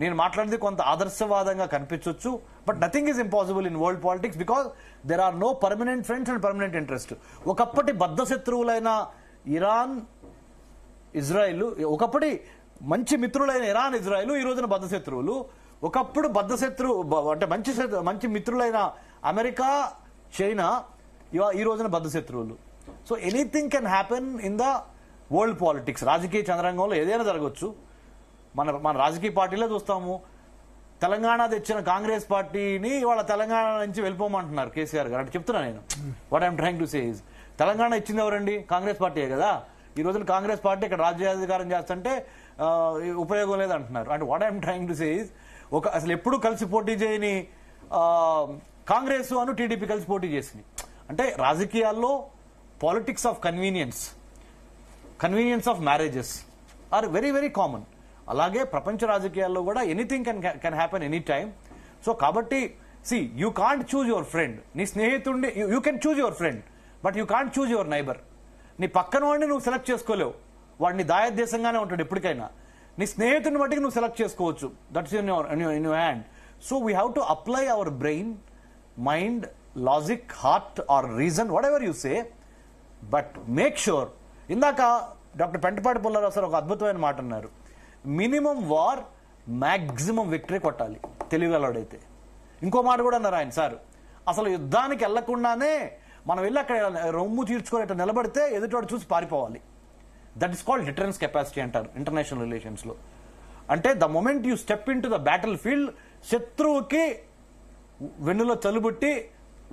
నేను మాట్లాడేది కొంత ఆదర్శవాదంగా కనిపించవచ్చు, but nothing is impossible in world politics because there are no permanent friends and permanent interest. ఒకప్పటి బద్ధ శత్రువులైన ఇరాన్, ఇజ్రాయిల్, ఒకప్పటి మంచి మిత్రులైన ఇరాన్, ఇజ్రాయిల్ ఈ రోజున బద్ధ శత్రువులు. ఒకప్పుడు అంటే మంచి మిత్రులైన అమెరికా, చైనా ఈ రోజున బద్ధ శత్రువులు. So anything can happen in the world politics. రాజకీయ చంద్రంగంలో ఏదైనా జరగవచ్చు. మన రాజకీయ పార్టీలో చూస్తాము, తెలంగాణ తెచ్చిన కాంగ్రెస్ పార్టీని వాళ్ళ తెలంగాణ నుంచి వెళ్ళిపోమంటున్నారు కేసీఆర్ గారు. అంటే చెప్తున్నా నేను, what I'm trying to say is, Telangana ఇచ్చింది ఎవరండి? కాంగ్రెస్ పార్టీయే కదా. ఈ రోజున కాంగ్రెస్ పార్టీ ఇక్కడ రాజ్యాధికారం చేస్తుంటే ఉపయోగం లేదంటున్నారు. అంటే what I'm trying to say is, అసలు ఎప్పుడు కలిసి పోటీ చేయని కాంగ్రెస్ అను టీడీపీ కలిసి పోటీ చేసింది. అంటే రాజకీయాల్లో politics of convenience of marriages are very very common. అలాగే ప్రపంచ రాజకీయాల్లో కూడా anything can happen any time. So కాబట్టి see you can't choose your friend. నీ స్నేహితుడిని you can choose your friend, but you can't choose your neighbour. నీ పక్కన వాడిని నువ్వు సెలెక్ట్ చేసుకోలేవు, వాడిని దాయదేశంగానే ఉంటాడు ఎప్పటికైనా. నీ స్నేహితుడిని బట్టి నువ్వు సెలెక్ట్ చేసుకోవచ్చు, that's in your hand. So we have to apply our brain, mind, logic, heart or reason, whatever you say, but make sure. ఇందాక డాక్టర్ పెంటపాటి పుల్లారావు సార్ ఒక అద్భుతమైన మాట అన్నారు, మినిమం వార్ మ్యాక్సిమం విక్టరీ కొట్టాలి తెలివిగలవాడైతే. ఇంకో మాట కూడా అన్నారు ఆయన సార్, అసలు యుద్ధానికి వెళ్లకుండానే మనం వెళ్ళి అక్కడ రొమ్ము తీర్చుకొని నిలబడితే ఎదుటివాడు చూసి పారిపోవాలి. That is called deterrence capacity అంటారు ఇంటర్నేషనల్ రిలేషన్స్ లో. అంటే the moment you step in to the battle field, శత్రువుకి వెన్నులో చలుబుట్టి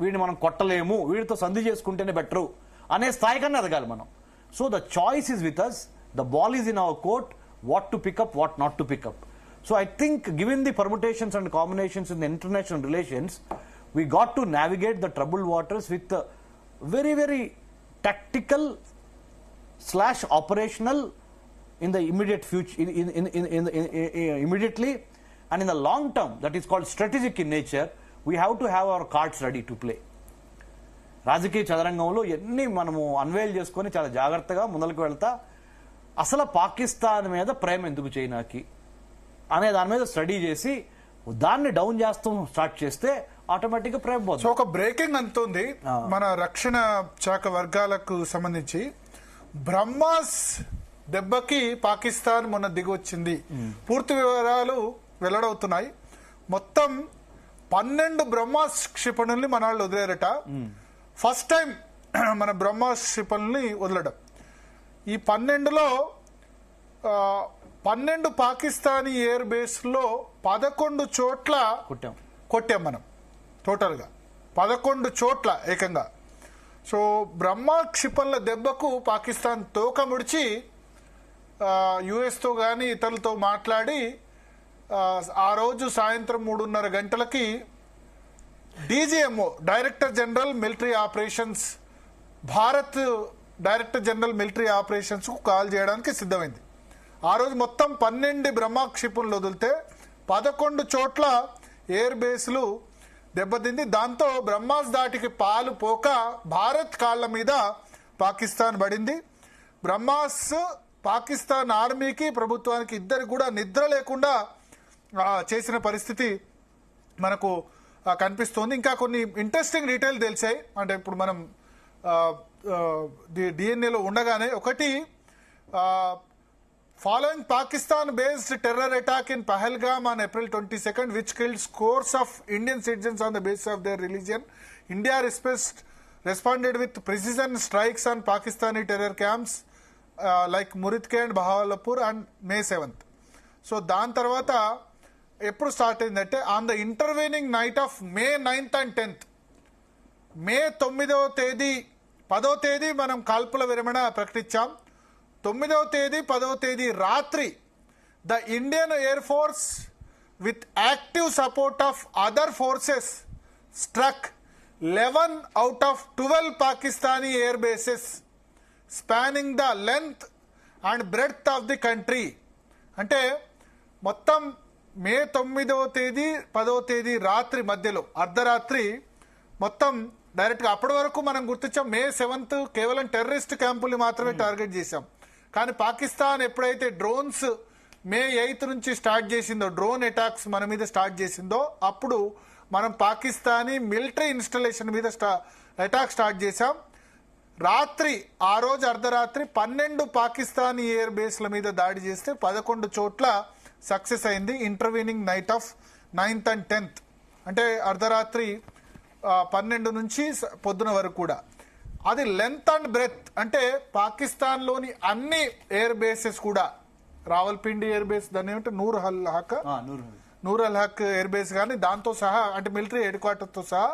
వీడిని మనం కొట్టలేము, వీడితో సంధి చేసుకుంటేనే బెటరు అనే స్థాయి కన్నా ఎదగాలి మనం. So the choice is with us, the ball is in our court, what to pick up, what not to pick up. So I think given the permutations and combinations in the international relations, we got to navigate the troubled waters with very very tactical / operational in the immediate future, immediately, and in the long term, that is called strategic in nature. We have to have our cards ready to play. రాజకీయ చదరంగంలో ఎన్ని మనము అన్వేల్ చేసుకొని చాలా జాగ్రత్తగా ముందలకు వెళ్తా, అసలు పాకిస్తాన్ మీద ప్రేమ ఎందుకు చైనాకి అనే దాని మీద స్టడీ చేసి దాన్ని డౌన్ చేస్తూ స్టార్ట్ చేస్తే ఆటోమేటిక్ గా ప్రేమ పోతుంది. సో ఒక బ్రేకింగ్ అంతుంది మన రక్షణ శాఖ వర్గాలకు సంబంధించి, బ్రహ్మాస్ దెబ్బకి పాకిస్తాన్ మొన్న దిగొచ్చింది. పూర్తి వివరాలు వెల్లడవుతున్నాయి. మొత్తం 12 బ్రహ్మాస్ క్షిపణుల్ని మన వాళ్ళు వదిలేరట. ఫస్ట్ టైం మన బ్రహ్మాస్ క్షిపణుల్ని వదలడం. ఈ 12లో 12 పాకిస్తానీ ఎయిర్ బేస్ లో 11 చోట్ల కొట్టాం మనం. టోటల్ గా 11 చోట్ల ఏకంగా. సో బ్రహ్మా క్షిపణుల దెబ్బకు పాకిస్తాన్ తోక ముడిచి యుఎస్ తో గాని ఇతరులతో మాట్లాడి ఆ రోజు సాయంత్రం 3:30 గంటలకి DGMO director general military operations, Bharat director general military operations కు కాల్ చేయడానికి సిద్ధమైంది. ఆ రోజు మొత్తం 12 బ్రహ్మా క్షిపణులు వదిలితే 11 చోట్ల ఎయిర్ బేస్లు దెబ్బతింది. దాంతో బ్రహ్మాస్ దాటికి పాలు పోక భారత్ కాళ్ల మీద పాకిస్తాన్ పడింది. బ్రహ్మాస్ పాకిస్తాన్ ఆర్మీకి ప్రభుత్వానికి ఇద్దరికి కూడా నిద్ర లేకుండా చేసిన పరిస్థితి మనకు కనిపిస్తోంది. ఇంకా కొన్ని ఇంట్రెస్టింగ్ డీటెయిల్ తెలిసాయి. అంటే ఇప్పుడు మనం డిఎన్ఏలో ఉండగానే ఒకటి, following Pakistan-based terror attack in Pahalgam on April 22nd, which killed scores of Indian citizens on the basis of their religion, India responded with precision strikes on Pakistani terror camps like Muridke and Bahawalpur on May 7th. So, దాని తర్వాత ఎప్పుడు start అయిందంటే on the intervening knight of May 9th and 10th, మే 9వ తేదీ 10వ తేదీ మనం కాల్పుల విరమణ ప్రకటించాం. 9వ తేదీ 10వ తేదీ రాత్రి the Indian air force with active support of other forces struck 11 out of 12 Pakistani air bases spanning the length and breadth of the country. అంటే మొత్తం మే 9వ తేదీ 10వ తేదీ రాత్రి మధ్యలో అర్ధరాత్రి మొత్తం డైరెక్ట్గా అప్పటి వరకు మనం గుర్తించాం. మే 7th కేవలం టెర్రరిస్ట్ క్యాంపుల్ని మాత్రమే టార్గెట్ చేశాం. కానీ పాకిస్తాన్ ఎప్పుడైతే డ్రోన్స్ మే 8th నుంచి స్టార్ట్ చేసిందో, డ్రోన్ అటాక్స్ మన మీద స్టార్ట్ చేసిందో, అప్పుడు మనం పాకిస్తానీ మిలిటరీ ఇన్స్టాలేషన్ మీద అటాక్ స్టార్ట్ చేశాం. రాత్రి ఆ రోజు అర్ధరాత్రి 12 పాకిస్తానీ ఎయిర్ బేస్ల మీద దాడి చేస్తే 11 చోట్ల సక్సెస్ అయింది. Intervening knight of 9th and 10th, అంటే అర్ధరాత్రి 12 నుంచి పొద్దున వరకు కూడా. అది లెంత్ అండ్ బ్రెత్, అంటే పాకిస్తాన్ లోని అన్ని ఎయిర్ బేసెస్ కూడా, రావల్పిండి ఎయిర్ బేస్, దాన్ని ఏమంటే నూర్ అల్ హక్ ఎయిర్ బేస్ కానీ దాంతో సహా అంటే మిలిటరీ హెడ్ క్వార్టర్తో సహా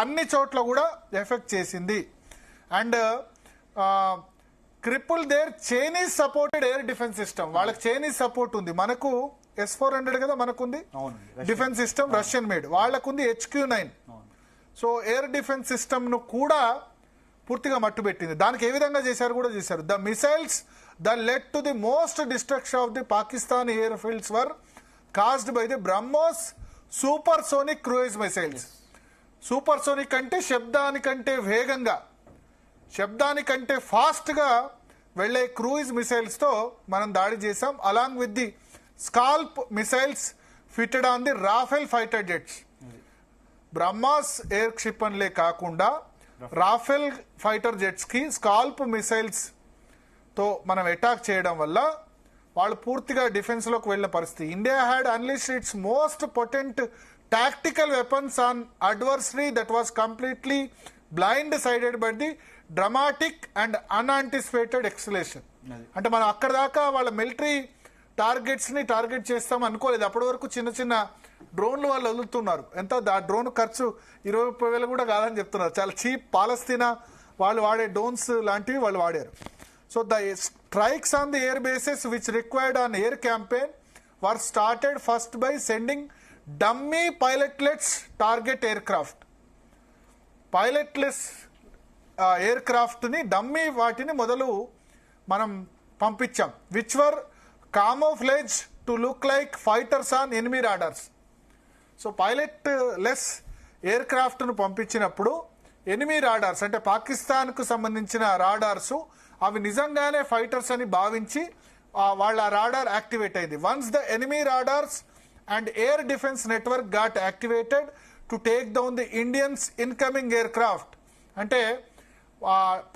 అన్ని చోట్ల కూడా ఎఫెక్ట్ చేసింది. And cripple their Chinese supported air defence system. వాళ్ళకి చైనీస్ సపోర్ట్ ఉంది. మనకు S-400 కదా మనకుంది డిఫెన్స్ సిస్టమ్, రష్యన్ మేడ్. వాళ్ళకుంది HQ-9. So air defence system ను కూడా పూర్తిగా మట్టుబెట్టింది. దానికి ఏ విధంగా చేశారు కూడా చేశారు. The missiles that led to the most destruction of the Pakistani airfields were caused by the BrahMos supersonic cruise missiles. Supersonic అంటే శబ్దానికంటే వేగంగా, శబ్దానికంటే ఫాస్ట్గా వెళ్లే క్రూయిజ్ మిసైల్స్తో మనం దాడి చేశాం. Along with the scalp missiles fitted on the Rafale fighter jets. BrahMos air క్షిపణులే కాకుండా Rafale fighter jets కి స్కాల్ప్ మిసైల్స్ తో మనం అటాక్ చేయడం వల్ల వాళ్ళు పూర్తిగా డిఫెన్స్ లోకి వెళ్ళిన పరిస్థితి. India had unleashed its most potent tactical weapons on adversary that was completely blind sided by the dramatic and unanticipated escalation. అంటే మనం అక్కడ దాకా వాళ్ళ మిలిటరీ టార్గెట్స్ ని టార్గెట్ చేస్తాం అనుకోలేదు. అప్పటి వరకు చిన్న చిన్న డ్రోన్లు వాళ్ళు వదులుతున్నారు. ఎంత ఆ డ్రోన్ ఖర్చు 20,000 కూడా కాదని చెప్తున్నారు. చాలా చీప్ పాలస్తీనా వాళ్ళు వాడే డ్రోన్స్ లాంటివి వాళ్ళు వాడారు. So the strikes on the air bases which required an air campaign were started first by sending dummy pilotless target aircraft. Pilotless aircraft ni dummy వాటిని మొదలు మనం పంపించాం. which were camouflaged to look like fighters on enemy radars. So pilotless aircraft ను పంపించినప్పుడు enemy radars అంటే పాకిస్తాన్ కు సంబంధించిన radars అవి నిజంగానే ఫైటర్స్ అని భావించి వాళ్ళ రాడార్ యాక్టివేట్ అయింది. Once the enemy radars and air defence network got activated to take down the Indians incoming air craft. అంటే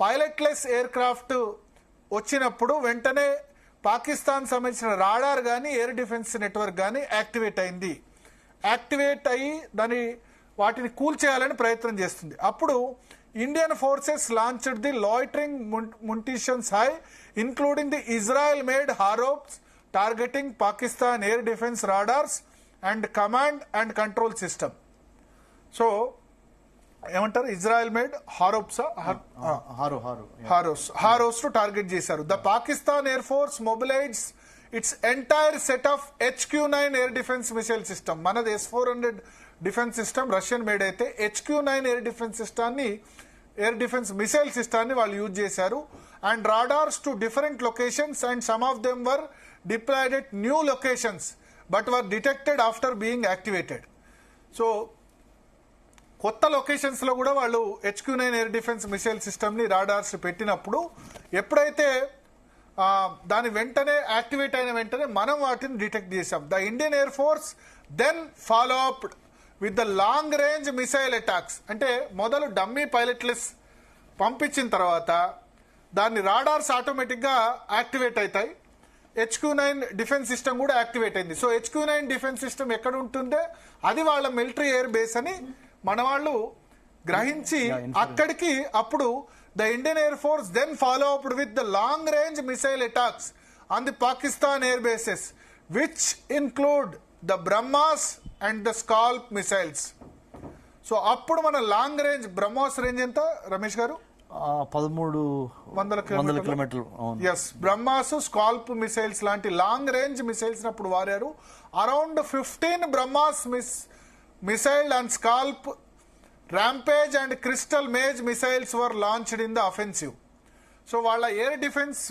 పైలట్లెస్ ఎయిర్ క్రాఫ్ట్ వచ్చినప్పుడు వెంటనే పాకిస్తాన్ సంబంధించిన రాడార్ కానీ ఎయిర్ డిఫెన్స్ నెట్వర్క్ కానీ యాక్టివేట్ అయింది. యాక్టివేట్ అయ్యి వాటిని కూల్ చేయాలని ప్రయత్నం చేస్తుంది. అప్పుడు Indian forces launched the loitering munitions హై including the Israel made Harops targeting Pakistan air defence radars and command and control system. So ఏమంటారు, Israel made Harops to target చేశారు. The Pakistan air force mobilise its entire set of HQ-9 air defence missile system. మనది S-400 defence system Russian made అయితే HQ-9 air defence సిస్టాన్ని air defence missile సిస్టాన్ని వాళ్ళు use చేశారు. And radars to different locations and some of them were deployed at new locations but were detected after being activated. So కొత్త locations లో కూడా వాళ్ళు HQ-9 air defence missile system ని radars పెట్టినప్పుడు ఎప్పుడైతే దాని వెంటనే యాక్టివేట్ అయిన వెంటనే మనం వాటిని డిటెక్ట్ చేశాం. The Indian air force then follow up with the long range missile attacks. అంటే మొదలు డమ్మీ పైలట్లెస్ పంపించిన తర్వాత దాన్ని రాడార్స్ ఆటోమేటిక్ గా యాక్టివేట్ అవుతాయి. HQ-9 డిఫెన్స్ సిస్టమ్ కూడా యాక్టివేట్ అయింది. సో HQ-9 డిఫెన్స్ సిస్టమ్ ఎక్కడ ఉంటుందో అది వాళ్ళ మిలిటరీ ఎయిర్ బేస్ అని మన వాళ్ళు గ్రహించి అక్కడికి అప్పుడు the Indian air force then follow up with the long range missile attacks on the Pakistan air bases which include the BrahMos and the SCALP missiles. So అప్పుడు మన లాంగ్ రేంజ్ బ్రహ్మాస్ రేంజ్ ఎంత రమేష్ గారు? 1300 కిలోమీటర్లు. ఎస్, బ్రహ్మాస్ స్కాల్ప్ మిసైల్స్ లాంటి long range missiles అప్పుడు వాడారు. Around 15 BrahMos missile and scalp rampage and crystal maze missiles were launched in the offensive. So వాళ్ళ air defence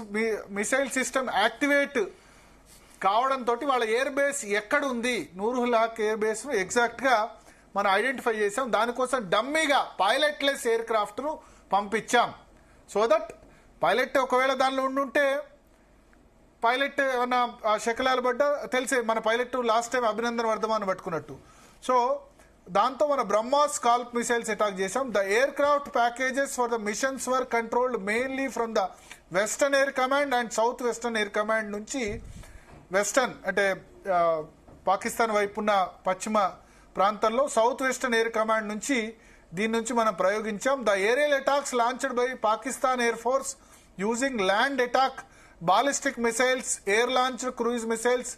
missile system activate కావడంతో వాళ్ళ ఎయిర్ బేస్ ఎక్కడ ఉంది, నూర్ అల్ హక్ ఎయిర్ బేస్ ను ఎగ్జాక్ట్ గా మనం ఐడెంటిఫై చేసాం. దానికోసం డమ్మీగా పైలట్లెస్ ఎయిర్ క్రాఫ్ట్ ను పంపించాం. సో దట్ పైలట్ ఒకవేళ దానిలో ఉండుంటే పైలట్ ఏమన్నా శకలాలు పడ్డా తెలిసే, మన pilot last time Abhinandan Varthaman పట్టుకున్నట్టు. సో దాంతో మన బ్రహ్మాస్ స్కాల్ప్ మిసైల్స్ అటాక్ చేశాం. The aircraft packages for the missions were controlled mainly from the western air command and south western air command నుంచి. వెస్టర్న్ అంటే పాకిస్తాన్ వైపున్న పశ్చిమ ప్రాంతంలో సౌత్ వెస్టర్న్ ఎయిర్ కమాండ్ నుంచి దీని నుంచి మనం ప్రయోగించాం. The aerial attacks launched by Pakistan air force using land attack ballistic missiles, air launched cruise missiles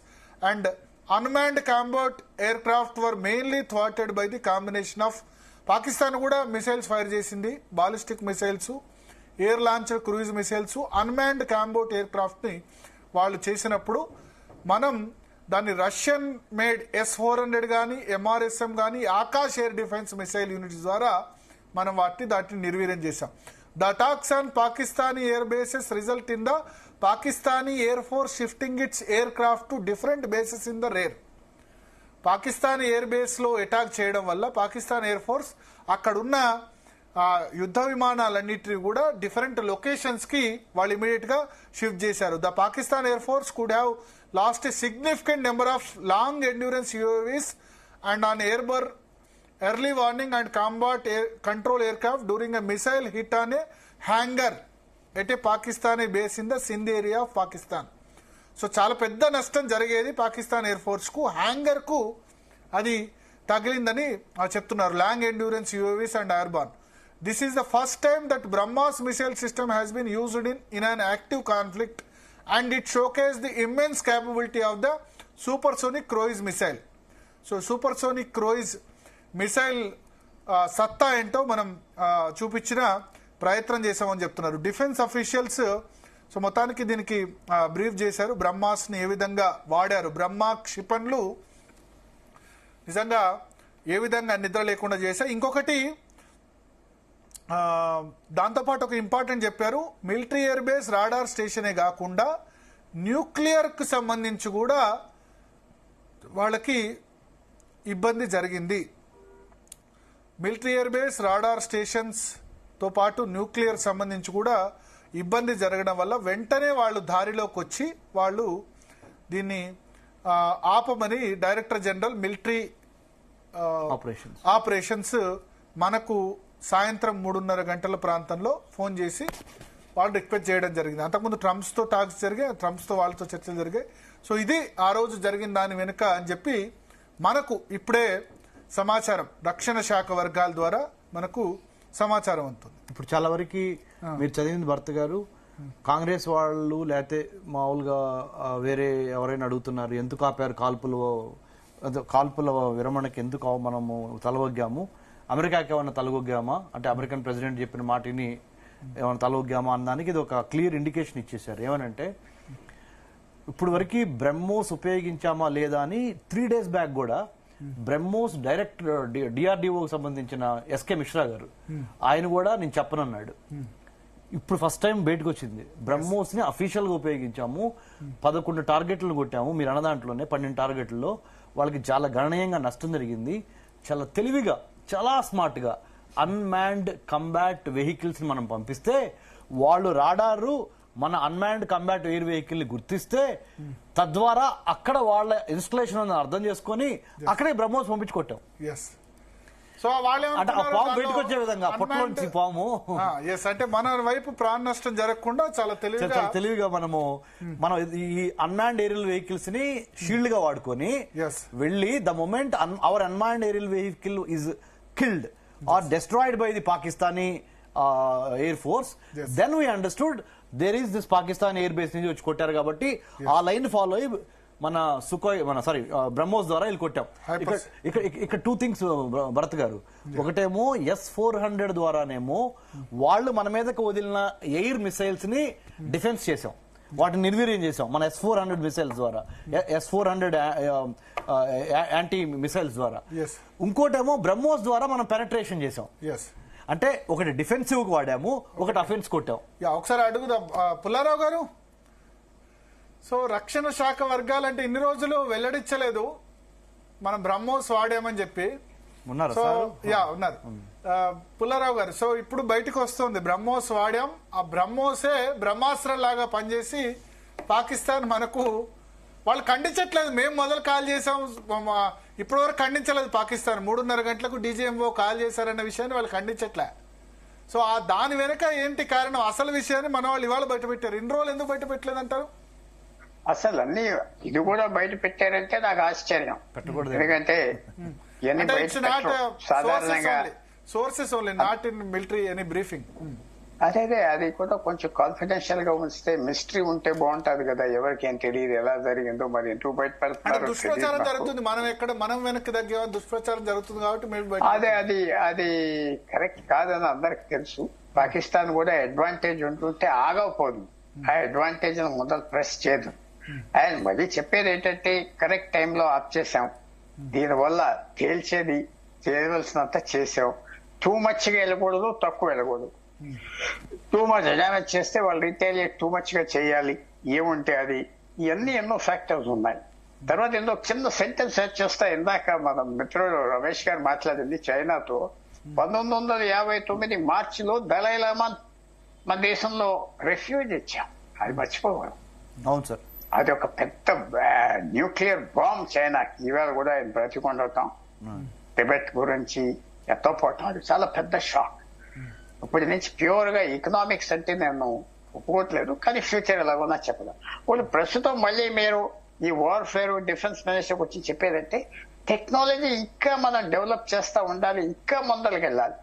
and unmanned combat aircraft were mainly thwarted by the combination of Pakistan కూడా missiles fire చేసింది, ballistic missiles, air launcher cruise missiles, unmanned combat aircraft ని వాళ్ళు చేసినప్పుడు మనం దాన్ని Russian made S-400 కానీ MRSM కానీ Akash air defence missile units ద్వారా మనం దాటిని నిర్వీర్యం చేశాం. The attacks on Pakistani air bases result in the Pakistani air force shifting it's air craft to different bases in the rare. Pakistan air base లో అటాక్ చేయడం వల్ల Pakistan air force అక్కడున్న యుద్ధ విమానాలన్నిటిని కూడా డిఫరెంట్ లొకేషన్స్ కి వాళ్ళు ఇమీడియట్ గా షిఫ్ట్ చేశారు. The Pakistan air force could have lost a significant number of long endurance UAVs and on airborne early warning and combat control aircraft during a missile hit on a hangar at a Pakistani base in the Sindh area of Pakistan. So చాలా పెద్ద నష్టం జరిగేది Pakistan air force కు, hangar కు అది తగిలిందని చెప్తున్నారు. Long endurance UAVs and airborne. This is the first time that Brahma's missile system has been used in an active conflict and it showcase the immense capability of the supersonic cruise missile. So supersonic cruise missile సత్తా ఏంటో మనం చూపించిన ప్రయత్నం చేశామని చెప్తున్నారు defence officials. So మొత్తానికి దీనికి brief చేశారు, బ్రహ్మాస్ ని ఏ విధంగా వాడారు, బ్రహ్మా క్షిపణులు నిజంగా ఏ విధంగా నిద్ర లేకుండా చేశారు. ఇంకొకటి దాంతోపాటు ఒక ఇంపార్టెంట్ చెప్పారు, మిలిటరీ ఎయిర్ బేస్ రాడార్ స్టేషనే కాకుండా న్యూక్లియర్ కు సంబంధించి కూడా వాళ్ళకి ఇబ్బంది జరిగింది. Military air base radar stations తో పాటు న్యూక్లియర్ సంబంధించి కూడా ఇబ్బంది జరగడం వల్ల వెంటనే వాళ్ళు దారిలోకి వచ్చి వాళ్ళు దీన్ని ఆపమని డైరెక్టర్ జనరల్ మిలిటరీ ఆపరేషన్స్ మనకు సాయంత్రం 3:30 గంటల ప్రాంతంలో ఫోన్ చేసి వాళ్ళు రిక్వెస్ట్ చేయడం జరిగింది. అంతకుముందు ట్రంప్స్ తో టాక్స్ జరిగాయి, ట్రంప్స్ తో వాళ్ళతో చర్చలు జరిగాయి. సో ఇది ఆ రోజు జరిగిన దాని వెనుక అని చెప్పి మనకు ఇప్పుడే సమాచారం రక్షణ శాఖ వర్గాల ద్వారా మనకు సమాచారం ఉంటుంది. ఇప్పుడు చాలా వరకు మీరు చదివింది భర్త గారు, కాంగ్రెస్ వాళ్ళు లేకపోతే మామూలుగా వేరే ఎవరైనా అడుగుతున్నారు ఎందుకు ఆపారు కాల్పుల విరమణకి, ఎందుకు మనము తలవొగ్గాము, అమెరికాకి ఏమైనా తలవొగ్గామా అంటే అమెరికన్ ప్రెసిడెంట్ చెప్పిన మాటిని ఏమైనా తలవొగ్గామా అన్నదానికి ఇది ఒక క్లియర్ ఇండికేషన్ ఇచ్చేసారు. ఏమనంటే ఇప్పుడు వరకు బ్రహ్మోస్ ఉపయోగించామా లేదా అని 3 days బ్యాక్ కూడా బ్రహ్మోస్ డైరెక్టర్ DRDOకి సంబంధించిన SK మిశ్రా గారు ఆయన కూడా నేను చెప్పనన్నాడు. ఇప్పుడు ఫస్ట్ టైం బయటకు వచ్చింది, బ్రహ్మోస్ ని అఫీషియల్ గా ఉపయోగించాము, 11 టార్గెట్లు కొట్టాము, మీరు అన్న దాంట్లోనే 12 టార్గెట్లలో వాళ్ళకి చాలా గణనీయంగా నష్టం జరిగింది. చాలా తెలివిగా చాలా స్మార్ట్ గా అన్మాన్డ్ కంబాట్ వెహికల్స్ ని మనం పంపిస్తే వాళ్ళు రాడారు మన అన్మాన్డ్ కంబాట్ ఎయిర్ వెహికల్ ని గుర్తిస్తే తద్వారా అక్కడ వాళ్ళ ఇన్స్టలేషన్ అర్థం చేసుకుని అక్కడే బ్రహ్మోస్ పంపించుకొట్టాం. సో పాము బయటకు వచ్చే విధంగా పొట్టలోంచి పాము అంటే మన వైపు ప్రాణ నష్టం జరగకుండా చాలా తెలివిగా మనం ఈ అన్మాన్డ్ ఏరియల్ వెహికల్స్ ని షీల్డ్ గా వాడుకొని వెళ్ళి the moment our unmanned aerial vehicle is killed or destroyed by the Pakistani air force, then we understood there is this Pakistan air base నుంచి వచ్చి కొట్టారు కాబట్టి ఆ లైన్ ఫాలో అయ్యి మన సుఖోయ్ బ్రహ్మోస్ ద్వారా వెళ్ళి కొట్టాం. ఇక్కడ 2 things భరత్ గారు, ఒకటేమో S-400 ద్వారానేమో వాళ్ళు మన మీదకి వదిలిన ఎయిర్ మిసైల్స్ ని డిఫెన్స్ చేసాం, వాటిని నిర్వీర్యం చేసాం మన S-400 మిసైల్స్ ద్వారా, S-400 యాంటీ మిసైల్స్ ద్వారా. ఇంకోటేమో బ్రహ్మోస్ ద్వారా మనం పెనట్రేషన్ చేసాం. అంటే ఒకటి డిఫెన్సివ్ కి వాడాము, ఒకటి అఫెన్స్ కొట్టాం. ఒకసారి అడుగుదాం పుల్లారావు గారు. సో రక్షణ శాఖ వర్గాలంటే ఇన్ని రోజులు వెల్లడించలేదు మనం బ్రహ్మోస్ వాడామని చెప్పి. ఉన్నారు పుల్లారావు గారు. సో ఇప్పుడు బయటకు వస్తుంది బ్రహ్మోస్ వాడాం, ఆ బ్రహ్మోసే బ్రహ్మాస్త్రం లాగా పనిచేసి పాకిస్తాన్ మనకు వాళ్ళు ఖండించట్లేదు. మేము మొదలు కాల్ చేసాం, ఇప్పటి వరకు ఖండించలేదు పాకిస్తాన్. 3:30 గంటలకు DGMO కాల్ చేశారన్న విషయాన్ని వాళ్ళు ఖండించట్లే. సో దాని వెనుక ఏంటి కారణం, అసలు విషయాన్ని మన వాళ్ళు ఇవాళ బయట పెట్టారు. ఇన్ని రోజులు ఎందుకు బయట పెట్టలేదు అంటారు? అసలు అన్ని ఇది కూడా బయట పెట్టారంటే నాకు ఆశ్చర్యం. ఎందుకంటే సాధారణంగా sources only, not in military any briefing. అదే అది కూడా కొంచెం కాన్ఫిడెన్షియల్ గా ఉంచితే మిస్టరీ ఉంటే బాగుంటది కదా, ఎవరికి ఏం తెలియదు ఎలా జరిగిందో, మరి ఎందుకు బయట పెడుతున్నారు. దుష్ప్రచారం జరుగుతుంది, మనం వెనక్కి తగ్గే దుష్ప్రచారం జరుగుతుంది కాబట్టి అది కరెక్ట్ కాదని అందరికి తెలుసు. పాకిస్తాన్ కూడా అడ్వాంటేజ్ ఉంటుంటే ఆగకపోదు, ఆ అడ్వాంటేజ్ మొదలు ప్రెస్ చేయదు. అండ్ మళ్ళీ చెప్పేది ఏంటంటే కరెక్ట్ టైంలో ఆఫ్ చేసాం, దీనివల్ల తేల్చేది చేయవలసినంత చేసాం. టూ మచ్ గా వెళ్ళకూడదు, తక్కువ వెళ్ళకూడదు. టూ మచ్ డ్యామేజ్ చేస్తే వాళ్ళు రిటైలియేట్ టూ మచ్ గా చేయాలి, ఏముంటే అది. ఇవన్నీ ఎన్నో ఫ్యాక్టర్స్ ఉన్నాయి. తర్వాత ఏదో చిన్న సెంటెన్స్ యాడ్ చేస్తా. ఇందాక మన మిత్రుడు రమేష్ గారు మాట్లాడింది చైనాతో. 1959 మార్చిలో దలైలామా మన దేశంలో రెఫ్యూజ్ ఇచ్చాం, అది మర్చిపోవాలి. అవును సార్, అది ఒక పెద్ద న్యూక్లియర్ బాంబ్ చైనాకి. ఇవాళ కూడా ఆయన బ్రతికొండటం, టిబెట్ గురించి ఎత్తపోవటం, అది చాలా పెద్ద షాక్. ఇప్పటి నుంచి ప్యూర్ గా ఎకనామిక్స్ అంటే నేను ఒప్పుకోవట్లేదు, కానీ ఫ్యూచర్ ఎలాగోనా చెప్పలేదు. వాళ్ళు ప్రస్తుతం మళ్ళీ మీరు ఈ వార్ఫేర్ డిఫెన్స్ మినిస్టర్ వచ్చి చెప్పేదంటే టెక్నాలజీ ఇంకా మనం డెవలప్ చేస్తా ఉండాలి, ఇంకా ముందరికి వెళ్ళాలి.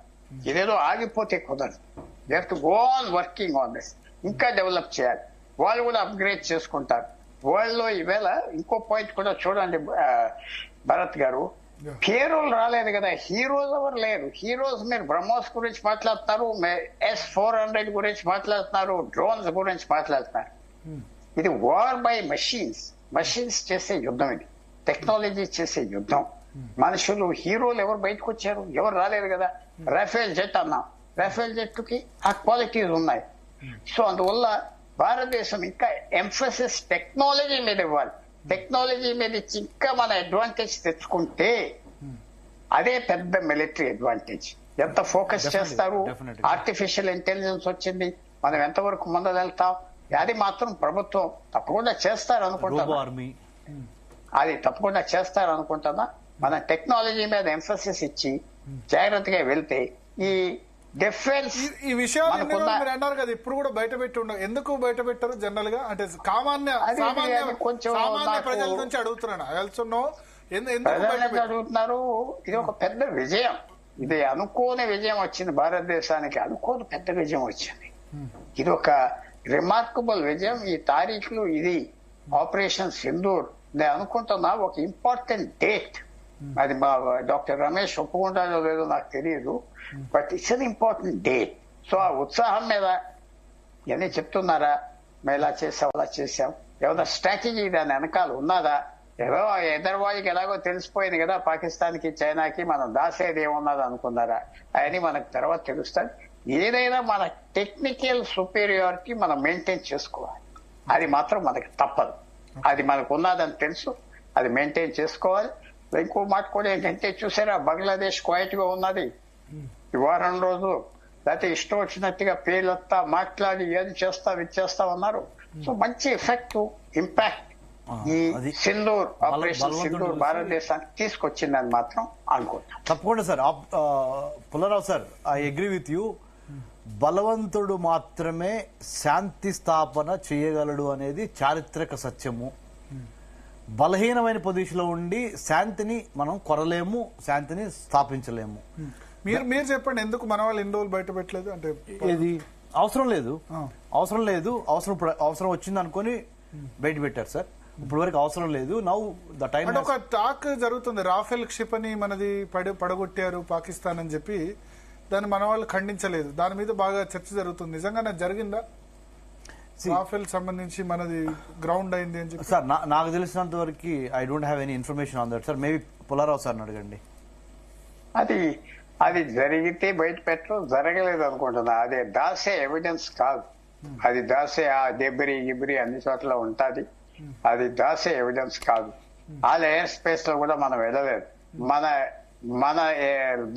ఇదేదో ఆగిపోతే కుదరదు. They have to go on working on this, ఇంకా డెవలప్ చేయాలి. వాళ్ళు కూడా అప్గ్రేడ్ చేసుకుంటారు. వరల్డ్ లో ఈవేళ ఇంకో పాయింట్ కూడా చూడండి భరత్ గారు, హీరోలు రాలేదు కదా, హీరోస్ ఎవరు లేరు. హీరోస్ మీరు బ్రహ్మోస్ గురించి మాట్లాడుతున్నారు, S-400 గురించి మాట్లాడుతున్నారు, డ్రోన్స్ గురించి మాట్లాడుతున్నారు. ఇది వార్ బై మషీన్స్ చేసే యుద్ధం, ఇది టెక్నాలజీ చేసే యుద్ధం. మనుషులు హీరోలు ఎవరు బయటకు వచ్చారు? ఎవరు రాలేదు కదా. రాఫెల్ జెట్ అన్నాం, రాఫెల్ జెట్కి ఆ క్వాలిటీస్ ఉన్నాయి. సో అందువల్ల భారతదేశం ఇంకా ఎంఫసిస్ టెక్నాలజీ మీద ఇవ్వాలి. టెక్నాలజీ మీద ఇచ్చి ఇంకా మన అడ్వాంటేజ్ తెచ్చుకుంటే అదే పెద్ద మిలిటరీ అడ్వాంటేజ్. ఎంత ఫోకస్ చేస్తారు. ఆర్టిఫిషియల్ ఇంటెలిజెన్స్ వచ్చింది, మనం ఎంతవరకు ముందు వెళ్తాం, అది మాత్రం ప్రభుత్వం తప్పకుండా చేస్తారు అనుకుంటున్నా. అది తప్పకుండా చేస్తారు అనుకుంటున్నా. మన టెక్నాలజీ మీద ఎంఫసిస్ ఇచ్చి జాగ్రత్తగా వెళ్తే ఈ డిఫెన్స్ ఈ విషయాలు అన్నారు కదా, ఇప్పుడు కూడా బయట పెట్టి ఉండవు. ఎందుకు బయట పెట్టారు జనరల్ గా? అంటే సామాన్య ప్రజల నుంచి అడుగుతున్నాను. అడుగుతున్నారు. ఇది ఒక పెద్ద విజయం, ఇది అనుకోని విజయం వచ్చింది భారతదేశానికి, అనుకోని పెద్ద విజయం వచ్చింది. ఇది ఒక రిమార్కబుల్ విజయం. ఈ తారీఖులు ఇది ఆపరేషన్ సింధూర్ నేను అనుకుంటున్నా ఒక ఇంపార్టెంట్ డేట్. అది మా డాక్టర్ రమేష్ ఒప్పుకుంటారో లేదో నాకు తెలియదు, but it's an important date. So ఆ ఉత్సాహం మీద ఇవన్నీ చెప్తున్నారా, మేము ఇలా చేసాం అలా చేసాం, ఏమైనా స్ట్రాటజీ దాని వెనకాల ఉన్నదా? ఏదో ఎదర్వాయికి ఎలాగో తెలిసిపోయింది కదా పాకిస్తాన్కి చైనాకి, మనం దాసేది ఏమున్నది అనుకున్నారా? అవన్నీ మనకు తర్వాత తెలుస్తుంది. ఏదైనా మన టెక్నికల్ సుపీరియారిటీ మనం మెయింటైన్ చేసుకోవాలి, అది మాత్రం మనకి తప్పదు. అది మనకు ఉన్నదని తెలుసు, అది మెయింటైన్ చేసుకోవాలి. ఇంకో మాట కూడా ఏంటంటే చూసారా, బంగ్లాదేశ్ క్వైట్ గా ఉన్నది ఈ వారం రోజులు, లేకపోతే ఇష్టం వచ్చినట్టుగా పేర్లొత్తా మాట్లాడి ఏది చేస్తాం ఇది చేస్తా ఉన్నారు. సో మంచి ఎఫెక్ట్ ఇంపాక్ట్ ఈ సింధూర్ ఆపరేషన్ సింధూర్ భారతదేశానికి తీసుకొచ్చిందని మాత్రం అనుకుంటాం. తప్పకుండా sir. Pullarao sir, I agree with you. బలవంతుడు మాత్రమే శాంతి స్థాపన చేయగలడు అనేది చారిత్రక సత్యము. బలహీనమైన పొజిషన్లో ఉండి శాంతిని మనం కొరలేము, శాంతిని స్థాపించలేము. మీరు చెప్పండి, ఎందుకు మన వాళ్ళు ఎన్ని రోజులు బయట పెట్టలేదు? అంటే ఇది అవసరం లేదు, అవసరం వచ్చింది అనుకుని బయట పెట్టారు సార్. ఇప్పుడు వరకు అవసరం లేదు. Now the time. ఒక టాక్ జరుగుతుంది, రాఫెల్ క్షిపణి మనది పడగొట్టారు పాకిస్తాన్ అని చెప్పి, దాన్ని మన వాళ్ళు ఖండించలేదు. దాని మీద బాగా చర్చ జరుగుతుంది. నిజంగానే జరిగిందా? రాఫెల్ సంబంధించి మనది గ్రౌండ్ అయింది అని చెప్పి. సార్ నాకు తెలిసినంత వరకు I don't have any information on that sir. Maybe Pullarao sir అడగండి. అది జరిగితే బయట పెట్టరు, జరగలేదు అనుకుంటున్నా. అదే దాసే ఎవిడెన్స్ కాదు, అది దాసే ఆ గిబ్రి అన్ని చోట్ల ఉంటుంది, అది దాసే ఎవిడెన్స్ కాదు. వాళ్ళ ఎయిర్ స్పేస్ లో కూడా మనం వెళ్ళలేదు, మన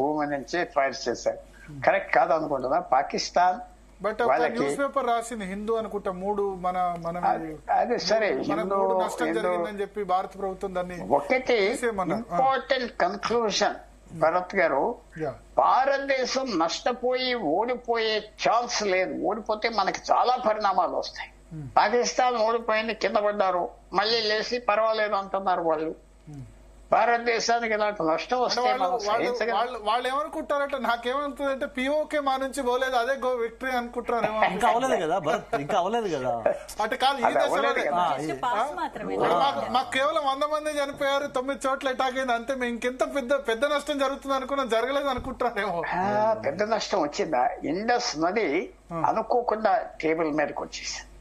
భూమి నుంచే ఫైర్ చేశారు. కరెక్ట్ కాదు అనుకుంటున్నా. పాకిస్తాన్ బట్ న్యూస్ పేపర్ రాసింది హిందూ అనుకుంటా, అదే సరే, నష్టం జరిగిందని చెప్పి భారత ప్రభుత్వం దాన్ని. ఒకటి ఇంపార్టెంట్ కన్క్లూషన్ భరత్ గారు, భారతదేశం నష్టపోయి ఓడిపోయే ఛాన్స్ లేదు. ఓడిపోతే మనకి చాలా పరిణామాలు వస్తాయి. పాకిస్తాన్ ఓడిపోయింది, కింద పడ్డారు, మళ్ళీ లేచి పర్వాలేదు అంటున్నారు వాళ్ళు. భారతదేశానికి ఇలాంటి నష్టం వస్తే మనం సహించగలం. వాళ్ళు ఏమనుకుంటారంటే, నాకేమనుకుంటుందంటే పిఓకే మా నుంచి పోలేదు, అదే గో విక్టరీ అనుకుంటారేమో. ఇంకా అవ్వలేదు కదా భరత్, ఇంకా అవ్వలేదు కదా. అంటే కాదు, ఈ దశలోనే Just pass మాత్రమే. మాకు కేవలం 100 మంది చనిపోయారు, 9 చోట్ల అటాక్ అయింది అంతే, మేము ఇంకెంత పెద్ద నష్టం జరుగుతుంది అనుకున్నాం, జరగలేదు అనుకుంటారేమో. పెద్ద నష్టం వచ్చిందా? ఇండస్ నది అనుకోకుండా టేబుల్ మీదకి వచ్చేసింది.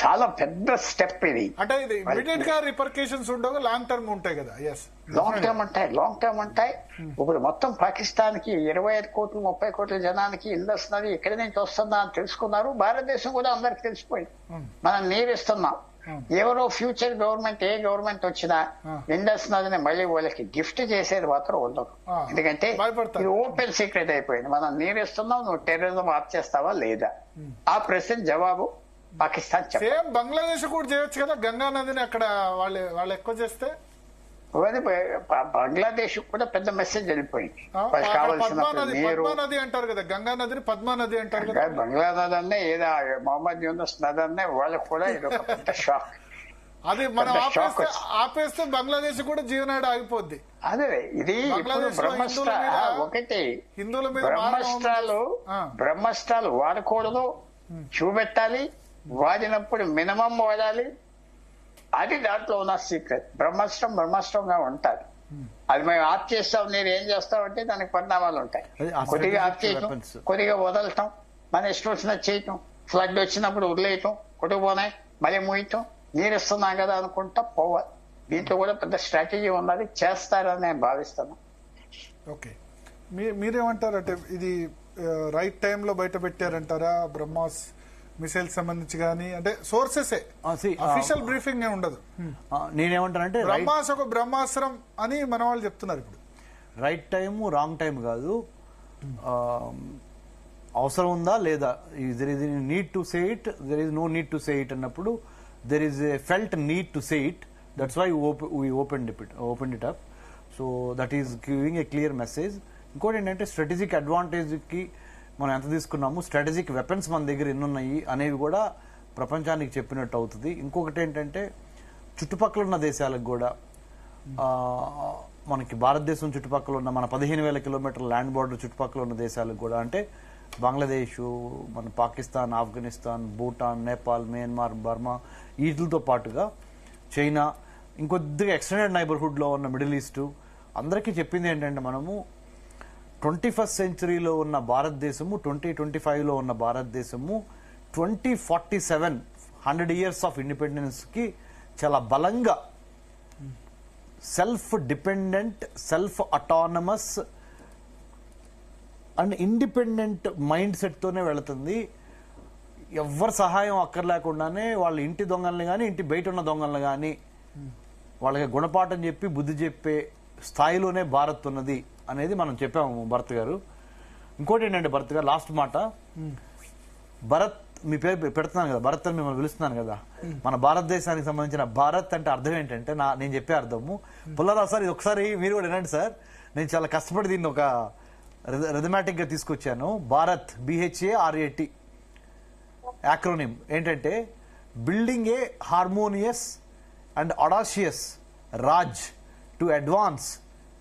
చాలా పెద్ద స్టెప్ ఇది. అంటే ఇది ఇమీడియట్ గా రిపర్కేషన్స్ ఉండవు, లాంగ్ టర్మ్ ఉంటాయి కదా. లాంగ్ టర్మ్ ఉంటాయి. ఇప్పుడు మొత్తం పాకిస్తాన్ కి 25 కోట్లు 30 కోట్ల జనానికి ఇండస్ నది ఎక్కడి నుంచి వస్తుందా అని తెలుసుకున్నారు. భారతదేశం కూడా అందరికి తెలిసిపోయింది. మనం నీరిస్తున్నాం. ఎవరో ఫ్యూచర్ గవర్నమెంట్, ఏ గవర్నమెంట్ వచ్చినా ఇండస్ నదిని మళ్ళీ వాళ్ళకి గిఫ్ట్ చేసేది మాత్రం ఉండదు. ఎందుకంటే ఇది ఓపెన్ సీక్రెట్ అయిపోయింది. మనం నీరిస్తున్నాం, నువ్వు టెర్రరిజం ఆప్ చేస్తావా లేదా? ఆ ప్రశ్న జవాబు పాకిస్తాన్ చెప్పాలి. సేమ్ బంగ్లాదేశ్ కూడా చేయొచ్చు కదా, గంగా నదిని అక్కడ వాళ్ళు ఎక్కువ చేస్తే. బంగ్లాదేశ్ కూడా పెద్ద మెసేజ్ వెళ్ళిపోయింది. పద్మా నది అంటారు కదా, గంగా నదిని పద్మా నది అంటారు కదా. బంగ్లా నది అన్నే ఏదో మొహమ్మద్ యూనస్ నది అన్నే వాళ్ళకు కూడా ఇది ఒక పెద్ద షాక్. అది మనం ఆపేస్తే బంగ్లాదేశ్ కూడా జీవనాడి ఆగిపోద్ది. అదే ఇది ఇప్పుడు ఒకటి హిందువుల మీద బ్రహ్మాస్త్రాలు వాడకూడదు, చూపెట్టాలి, వాడినప్పుడు మినిమం వాడాలి. అది దాంట్లో ఉన్న సీక్రెట్. బ్రహ్మాస్త్రంగా ఉంటారు. అది మేము ఆఫ్ చేస్తాం, నేను ఏం చేస్తామంటే దానికి పరిణామాలు ఉంటాయి. కొద్దిగా ఆఫ్ చేయటం, కొద్దిగా వదలటం, మన ఇష్టం వచ్చినట్టు చేయటం, ఫ్లడ్ వచ్చినప్పుడు వదిలేయటం, కొట్టుకుపోనాయి మళ్ళీ మూయటం, నీరు ఇస్తున్నాం కదా అనుకుంటా పోవాలి. దీంట్లో కూడా పెద్ద స్ట్రాటజీ ఉన్నది, చేస్తారని నేను భావిస్తాను. ఓకే, మీరేమంటారు? అంటే ఇది రైట్ టైంలో బయట పెట్టారంటారా? బ్రహ్మాస్ మిసైల్ సంబంధించి కానీ, అంటే సోర్సెస్ అఫీషియల్ బ్రీఫింగ్ ఉండదు. నేనేమంటానంటే బ్రహ్మాస్ ఒక బ్రహ్మాస్త్రం అని మన వాళ్ళు చెప్తున్నారు. ఇప్పుడు రైట్ టైం రాంగ్ టైం కాదు, అవసరం ఉందా లేదా, there is need to say it, there is no need to say it అన్నప్పుడు there is a felt need to say it. That's why we open it up. So that is giving a clear message. ఇంకోటి ఏంటంటే strategic అడ్వాంటేజ్కి మనం ఎంత తీసుకున్నాము, strategic weapons మన దగ్గర ఎన్నున్నాయి అనేవి కూడా ప్రపంచానికి చెప్పినట్టు అవుతుంది. ఇంకొకటి ఏంటంటే చుట్టుపక్కల ఉన్న దేశాలకు కూడా, మనకి భారతదేశం చుట్టుపక్కల ఉన్న మన 15,000 కిలోమీటర్ల ల్యాండ్ బార్డర్ చుట్టుపక్కల ఉన్న దేశాలకు కూడా, అంటే బంగ్లాదేశ్, మన పాకిస్తాన్, ఆఫ్ఘనిస్తాన్, భూటాన్, నేపాల్, మయన్మార్, బర్మా, వీటితో పాటుగా చైనా, ఇంకొద్దిగా ఎక్స్టెండెడ్ నైబర్హుడ్లో ఉన్న మిడిల్ ఈస్ట్, అందరికీ చెప్పింది ఏంటంటే మనము 21st సెంచరీలో ఉన్న భారతదేశము, 2025లో ఉన్న భారతదేశము 2047 100 years ఆఫ్ ఇండిపెండెన్స్కి చాలా బలంగా self dependent, self autonomous and independent mind సెట్తోనే వెళుతుంది. ఎవరి సహాయం అక్కర్లేకుండానే వాళ్ళ ఇంటి దొంగల్ని కానీ, ఇంటి బయట ఉన్న దొంగల్ని కానీ వాళ్ళకి గుణపాఠం చెప్పి బుద్ధి చెప్పే స్థాయిలోనే భారత్ ఉన్నది అనేది మనం చెప్పాము భరత్ గారు. ఇంకోటి ఏంటంటే భరత్ గారు, లాస్ట్ మాట, భరత్ మీ పేరు పెడుతున్నాను కదా, భరత్ అని మిమ్మల్ని పిలుస్తున్నాను కదా, మన భారతదేశానికి సంబంధించిన భారత్ అంటే అర్థం ఏంటంటే, నేను చెప్పే అర్థము, పుల్లారావు సార్ ఇది ఒకసారి మీరు కూడా వినండి సార్, నేను చాలా కష్టపడి దీన్ని ఒక రిథమాటిక్ గా తీసుకొచ్చాను. భారత్, BHARAT యాక్రోనిమ్ ఏంటంటే building a harmonious and audacious Raj to advance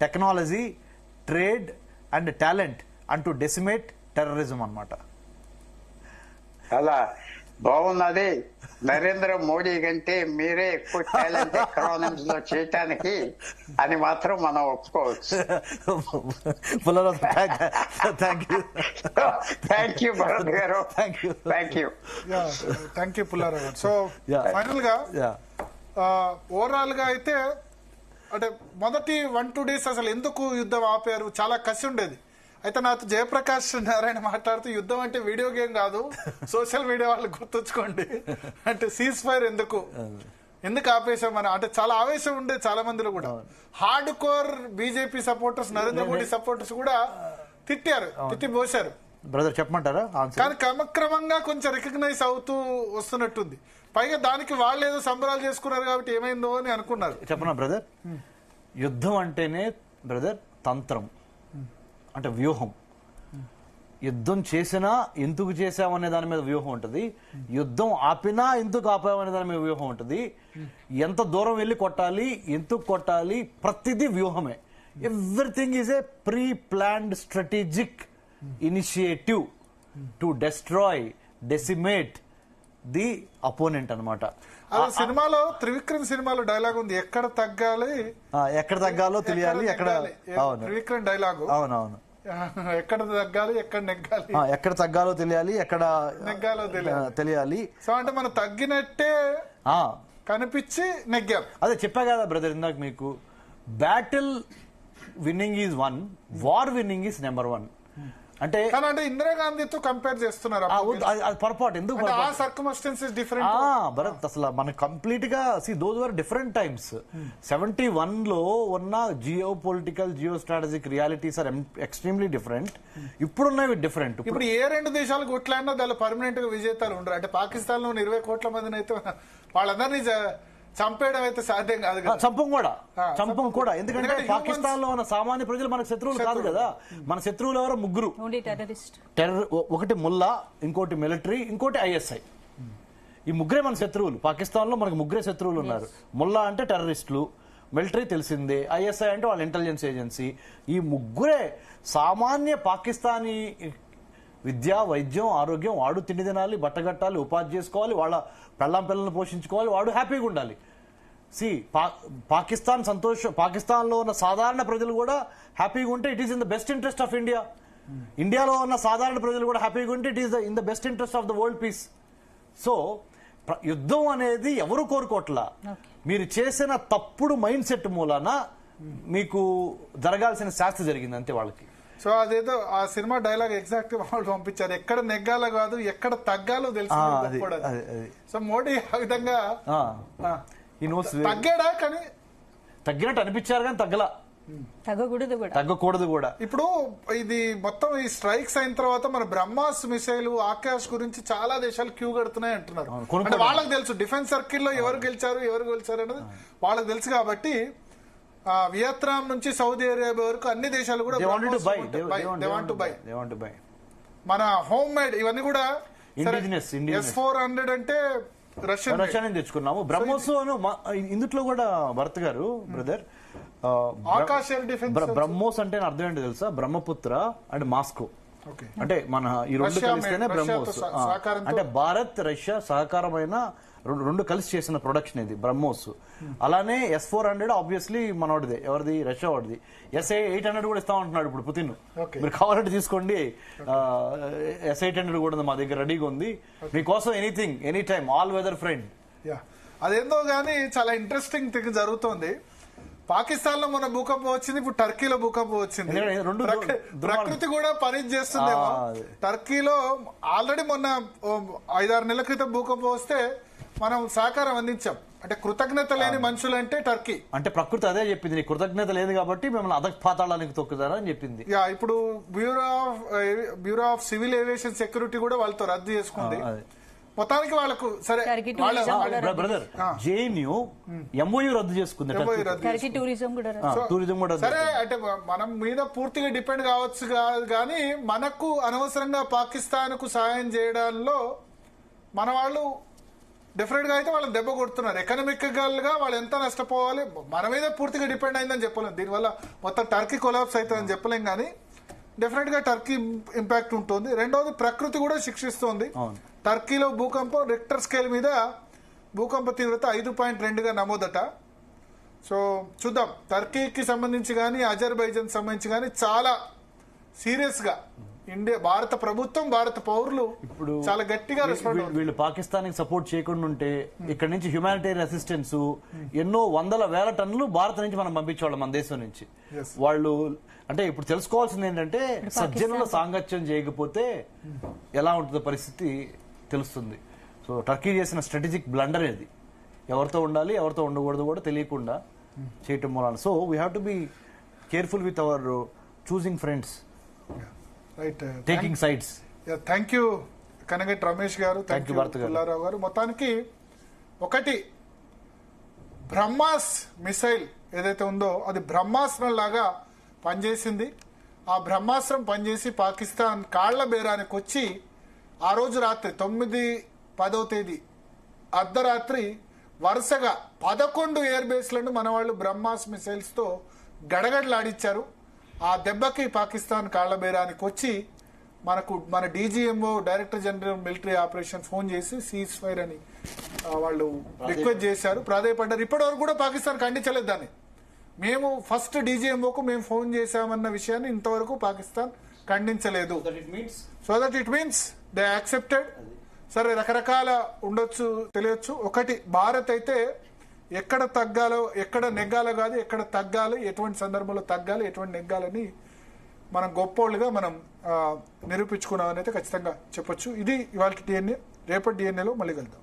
technology, trade and talent and to decimate terrorism అన్నమాట. అలా బాగున్నది. నరేంద్ర మోడీ కంటే మీరే ఎక్కువ టాలెంట్ ఎకనామిక్స్ లో చేయటానికి అని మాత్రం మనం ఒప్పుకోవచ్చు. థ్యాంక్ యూ భరత్ గారు. థ్యాంక్ యూ పుల్లారావు గారు. సో ఫైనల్ గా ఓవరాల్ గా అయితే, అంటే మొదటి 1-2 days అసలు ఎందుకు యుద్ధం ఆపారు, చాలా కసి ఉండేది. అయితే నాతో జయప్రకాష్ నారాయణ మాట్లాడుతూ, యుద్ధం అంటే వీడియో గేమ్ కాదు, సోషల్ మీడియా వాళ్ళు గుర్తుంచుకోండి అంటే సీజ్ ఫైర్ ఎందుకు ఆపేశామని, అంటే చాలా ఆవేశం ఉండే చాలా మందిలో కూడా. Hard core BJP supporters, Narendra Modi supporters కూడా తిట్టిపోశారు. బ్రదర్ చెప్పమంటారా? కానీ క్రమక్రమంగా కొంచెం రికగ్నైజ్ అవుతూ వస్తున్నట్టుంది. పైగా దానికి వాళ్ళు ఏదో సంబరాలు చేసుకున్నారు కాబట్టి ఏమైందో అని అనుకున్నారు. చెప్పనా బ్రదర్, యుద్ధం అంటేనే బ్రదర్ తంత్రం, అంటే వ్యూహం. యుద్ధం చేసినా ఎందుకు చేసామనే దాని మీద వ్యూహం ఉంటుంది, యుద్ధం ఆపినా ఎందుకు ఆపామనే దాని మీద వ్యూహం ఉంటుంది, ఎంత దూరం వెళ్ళి కొట్టాలి, ఎందుకు కొట్టాలి, ప్రతిదీ వ్యూహమే. Everything is a pre planned strategic initiative to destroy, decimate the opponent అనమాట. సినిమాలో త్రివిక్రమ్ సినిమాలో డైలాగ్ ఉంది, ఎక్కడ తగ్గాలి ఎక్కడ తగ్గాలో తెలియాలి, ఎక్కడ త్రివిక్రమ్ డైలాగు. అవునవును, ఎక్కడ తగ్గాలి ఎక్కడ నెగ్గాలి, ఎక్కడ తగ్గాలో తెలియాలి, ఎక్కడ నెగ్గాలో తెలియాలి. సో అంటే మనం తగ్గినట్టే కనిపించి నెగ్గాం. అదే చెప్పా కదా బ్రదర్ ఇందాక మీకు, battle winnowing is 1, war winnowing is number 1. అంటే ఇందిరాగాంధీతో కంపేర్ చేస్తున్నారు, అది పొరపాటు. ఎందుకు భరత్, అసలు మనకు కంప్లీట్ గా దోస్ వర్ డిఫరెంట్ టైమ్స్. 71 లో ఉన్న geo political, geo strategic realities are extremely different. ఇప్పుడున్నవి డిఫరెంట్. ఇప్పుడు ఏ రెండు దేశాలు కొట్లాడినా దాని పర్మనెంట్ గా విజేతలు ఉండరు. అంటే పాకిస్తాన్ లో 20 కోట్ల మందిని అయితే వాళ్ళందరినీ చంపేయడం అయితే సాధ్యం కాదు. చంపం కూడా ఎందుకంటే పాకిస్తాన్ లో ఉన్న సామాన్య ప్రజలు మనకు శత్రువులు కాదు కదా. మన శత్రువులు ఎవరో 3 టెర్రర్, ఒకటి ముల్లా, ఇంకోటి మిలిటరీ, ఇంకోటి ISI. ఈ 3 మన శత్రువులు. పాకిస్తాన్ లో మనకు 3 శత్రువులు ఉన్నారు. ముల్లా అంటే టెర్రరిస్టులు, మిలిటరీ తెలిసిందే, ISI అంటే వాళ్ళ ఇంటెలిజెన్స్ ఏజెన్సీ. ఈ 3 సామాన్య పాకిస్తానీ విద్య, వైద్యం, ఆరోగ్యం, వాడు తిండి తినాలి, బట్టగట్టాలి, ఉపాధి చేసుకోవాలి, వాళ్ళ పెళ్ళాం పిల్లలను పోషించుకోవాలి, వాడు హ్యాపీగా ఉండాలి. పాకిస్తాన్ లో ఉన్న సాధారణ ప్రజలు కూడా హ్యాపీగా ఉంటే it is in the best interest of India. ఇండియాలో ఉన్న సాధారణ ప్రజలు కూడా హ్యాపీగా ఉంటే it is in the best interest of the world peace. So యుద్ధం అనేది ఎవరు కోరుకోవట్లా, మీరు చేసిన తప్పుడు మైండ్ సెట్ మూలాన మీకు జరగాల్సిన శాస్త్ర జరిగింది అంతే వాళ్ళకి. సో అదేదో ఆ సినిమా డైలాగ్ ఎగ్జాక్ట్ వాళ్ళు పంపించారు, ఎక్కడ నెగ్గాలో కాదు ఎక్కడ తగ్గాలో తెలుసు. సో మోడీ ఆ విధంగా తగ్గాడా, కానీ తగ్గినట్టు అనిపించారు కానీ తగ్గకూడదు కూడా. ఇప్పుడు ఇది మొత్తం ఈ స్ట్రైక్స్ అయిన తర్వాత మన బ్రహ్మాస్ మిసైల్, ఆకాష్ గురించి చాలా దేశాలు క్యూ కడుతున్నాయి అంటున్నారు. అంటే వాళ్ళకి తెలుసు డిఫెన్స్ సర్కిల్లో ఎవరు గెలిచారు అనేది వాళ్ళకి తెలుసు. కాబట్టి వియత్నాం నుంచి సౌదీ అరేబియా వరకు అన్ని దేశాలు కూడా మన హోమ్ మేడ్ ఇవన్నీ కూడా. S-400 అంటే రష్యన్ తెచ్చుకున్నాము. బ్రహ్మోస్ ఇందులో కూడా భరత్ గారు బ్రదర్, ఆకాశ బ్రహ్మోస్ అంటే అర్థం ఏంటో తెలుసా? Brahmaputra and Moscow. అంటే మన ఈ 2 కలిస్తేనే బ్రహ్మోస్. అంటే భారత్ రష్యా సహకారమైన 2 కలిసి చేసిన ప్రొడక్షన్ ఇది బ్రహ్మోస్. అలానే S-400 ఆబ్వియస్లీ మనోడిదే, ఎవరిది? రష్యా వాడిది. S-800 కూడా ఇస్తామంటున్నాడు ఇప్పుడు పుతిన్. మీరు కావాలంటే తీసుకోండి, S-800 కూడా మా దగ్గర రెడీగా ఉంది మీకోసం. Anything any time, all weather friend. అదేందో గానీ చాలా ఇంట్రెస్టింగ్ థింగ్ జరుగుతోంది. పాకిస్తాన్ లో మన భూకంపం వచ్చింది, ఇప్పుడు టర్కీలో భూకంపం వచ్చింది. ప్రకృతి కూడా పని చేస్తుందేమో. టర్కీలో ఆల్రెడీ మొన్న 5-6 నెలల క్రితం భూకంపం వస్తే మనం సహకారం అందించాం. అంటే కృతజ్ఞత లేని మనుషులు అంటే టర్కీ. అంటే ప్రకృతి అదే చెప్పింది, నీ కృతజ్ఞత లేదు కాబట్టి మిమ్మల్ని అధపాతాళానికి తొక్కుతారని చెప్పింది. ఇప్పుడు bureau of civil aviation security కూడా వాళ్ళతో రద్దు చేసుకుంది. మొత్తానికి వాళ్ళకు సరే. బ్రదర్, JNU MOU రద్దు చేసుకుంది, టూరిజం కూడా సరే. అంటే మనం మీద పూర్తిగా డిపెండ్ కావచ్చు కానీ మనకు అనవసరంగా పాకిస్తాన్ కు సాయం చేయడంలో మన వాళ్ళు డెఫినెట్ గా అయితే వాళ్ళని దెబ్బ కొడుతున్నారు. ఎకనామికల్ గా వాళ్ళు ఎంత నష్టపోవాలి, మన మీద పూర్తిగా డిపెండ్ అయిందని చెప్పలేం. దీనివల్ల మొత్తం టర్కీ కొలాప్స్ అవుతుందని చెప్పలేం కానీ డెఫినెట్ గా టర్కీ ఇంపాక్ట్ ఉంటుంది. రెండవది ప్రకృతి కూడా శిక్షిస్తోంది. టర్కీలో భూకంపం రిక్టర్ స్కేల్ మీద భూకంప తీవ్రత 5.2గా నమోదట. సో చూద్దాం, టర్కీకి సంబంధించి కానీ అజర్బైజాన్ సంబంధించి కానీ చాలా సీరియస్ గా భారత ప్రభుత్వం, భారత పౌరులు ఇప్పుడు చాలా గట్టిగా రెస్పాండ్. వీళ్ళు పాకిస్తాన్ కి సపోర్ట్ చేయకుండా ఉంటే ఇక్కడ నుంచి హ్యుమానిటేరియన్ అసిస్టెన్స్ ఎన్నో 100,000 టన్నులు భారత్ నుంచి మనం పంపించేవాళ్ళం మన దేశం నుంచి. వాళ్ళు అంటే ఇప్పుడు తెలుసుకోవాల్సింది ఏంటంటే సజ్జనుల సాంగత్యం చేయకపోతే ఎలా ఉంటుందో పరిస్థితి తెలుస్తుంది. సో టర్కీ చేసిన స్ట్రాటజిక్ బ్లండర్ ఇది. ఎవరితో ఉండాలి, ఎవరితో ఉండకూడదు కూడా తెలియకుండా చేయటం మూలాన. So we have to be careful with our choosing friends, taking sides. Thank you Kanagatti Ramesh garu, thank you Pullarao గారు. మొత్తానికి ఒకటి, బ్రహ్మాస్ మిసైల్ ఏదైతే ఉందో అది బ్రహ్మాస్త్రం లాగా పనిచేసింది. ఆ బ్రహ్మాస్త్రం పనిచేసి పాకిస్తాన్ కాళ్ల బేరానికి వచ్చి ఆ రోజు రాత్రి 9-10వ తేదీ అర్ధరాత్రి వరుసగా 11 ఎయిర్ బేస్లను మన వాళ్ళు బ్రహ్మాస్ మిసైల్స్ తో గడగడలాడిచ్చారు. ఆ దెబ్బకి పాకిస్తాన్ కాళ్ల బేరానికి వచ్చి మన DGMO director general military operation phone చేసి సీజ్ ఫైర్ అని వాళ్ళు రిక్వెస్ట్ చేశారు, ప్రాధాయపడ్డారు. ఇప్పటి వరకు కూడా పాకిస్తాన్ ఖండించలేదు దాన్ని. మేము ఫస్ట్ డీజీఎంఓకు మేము ఫోన్ చేశామన్న విషయాన్ని ఇంతవరకు పాకిస్తాన్ ఖండించలేదు. So that it means they accepted. సరే, రకరకాల ఉండొచ్చు, తెలియచ్చు. ఒకటి, భారత్ అయితే ఎక్కడ తగ్గాలో, ఎక్కడ నెగ్గాలో కాదు, ఎక్కడ తగ్గాలి, ఎటువంటి సందర్భంలో తగ్గాలి, ఎటువంటి నెగ్గాలని మనం గొప్పోళ్ళుగా మనం నిరూపించుకున్నామని అయితే ఖచ్చితంగా చెప్పొచ్చు. ఇది ఇవాళ డిఎన్ఏ. రేపటి డిఎన్ఏలో మళ్ళీ కలుద్దాం.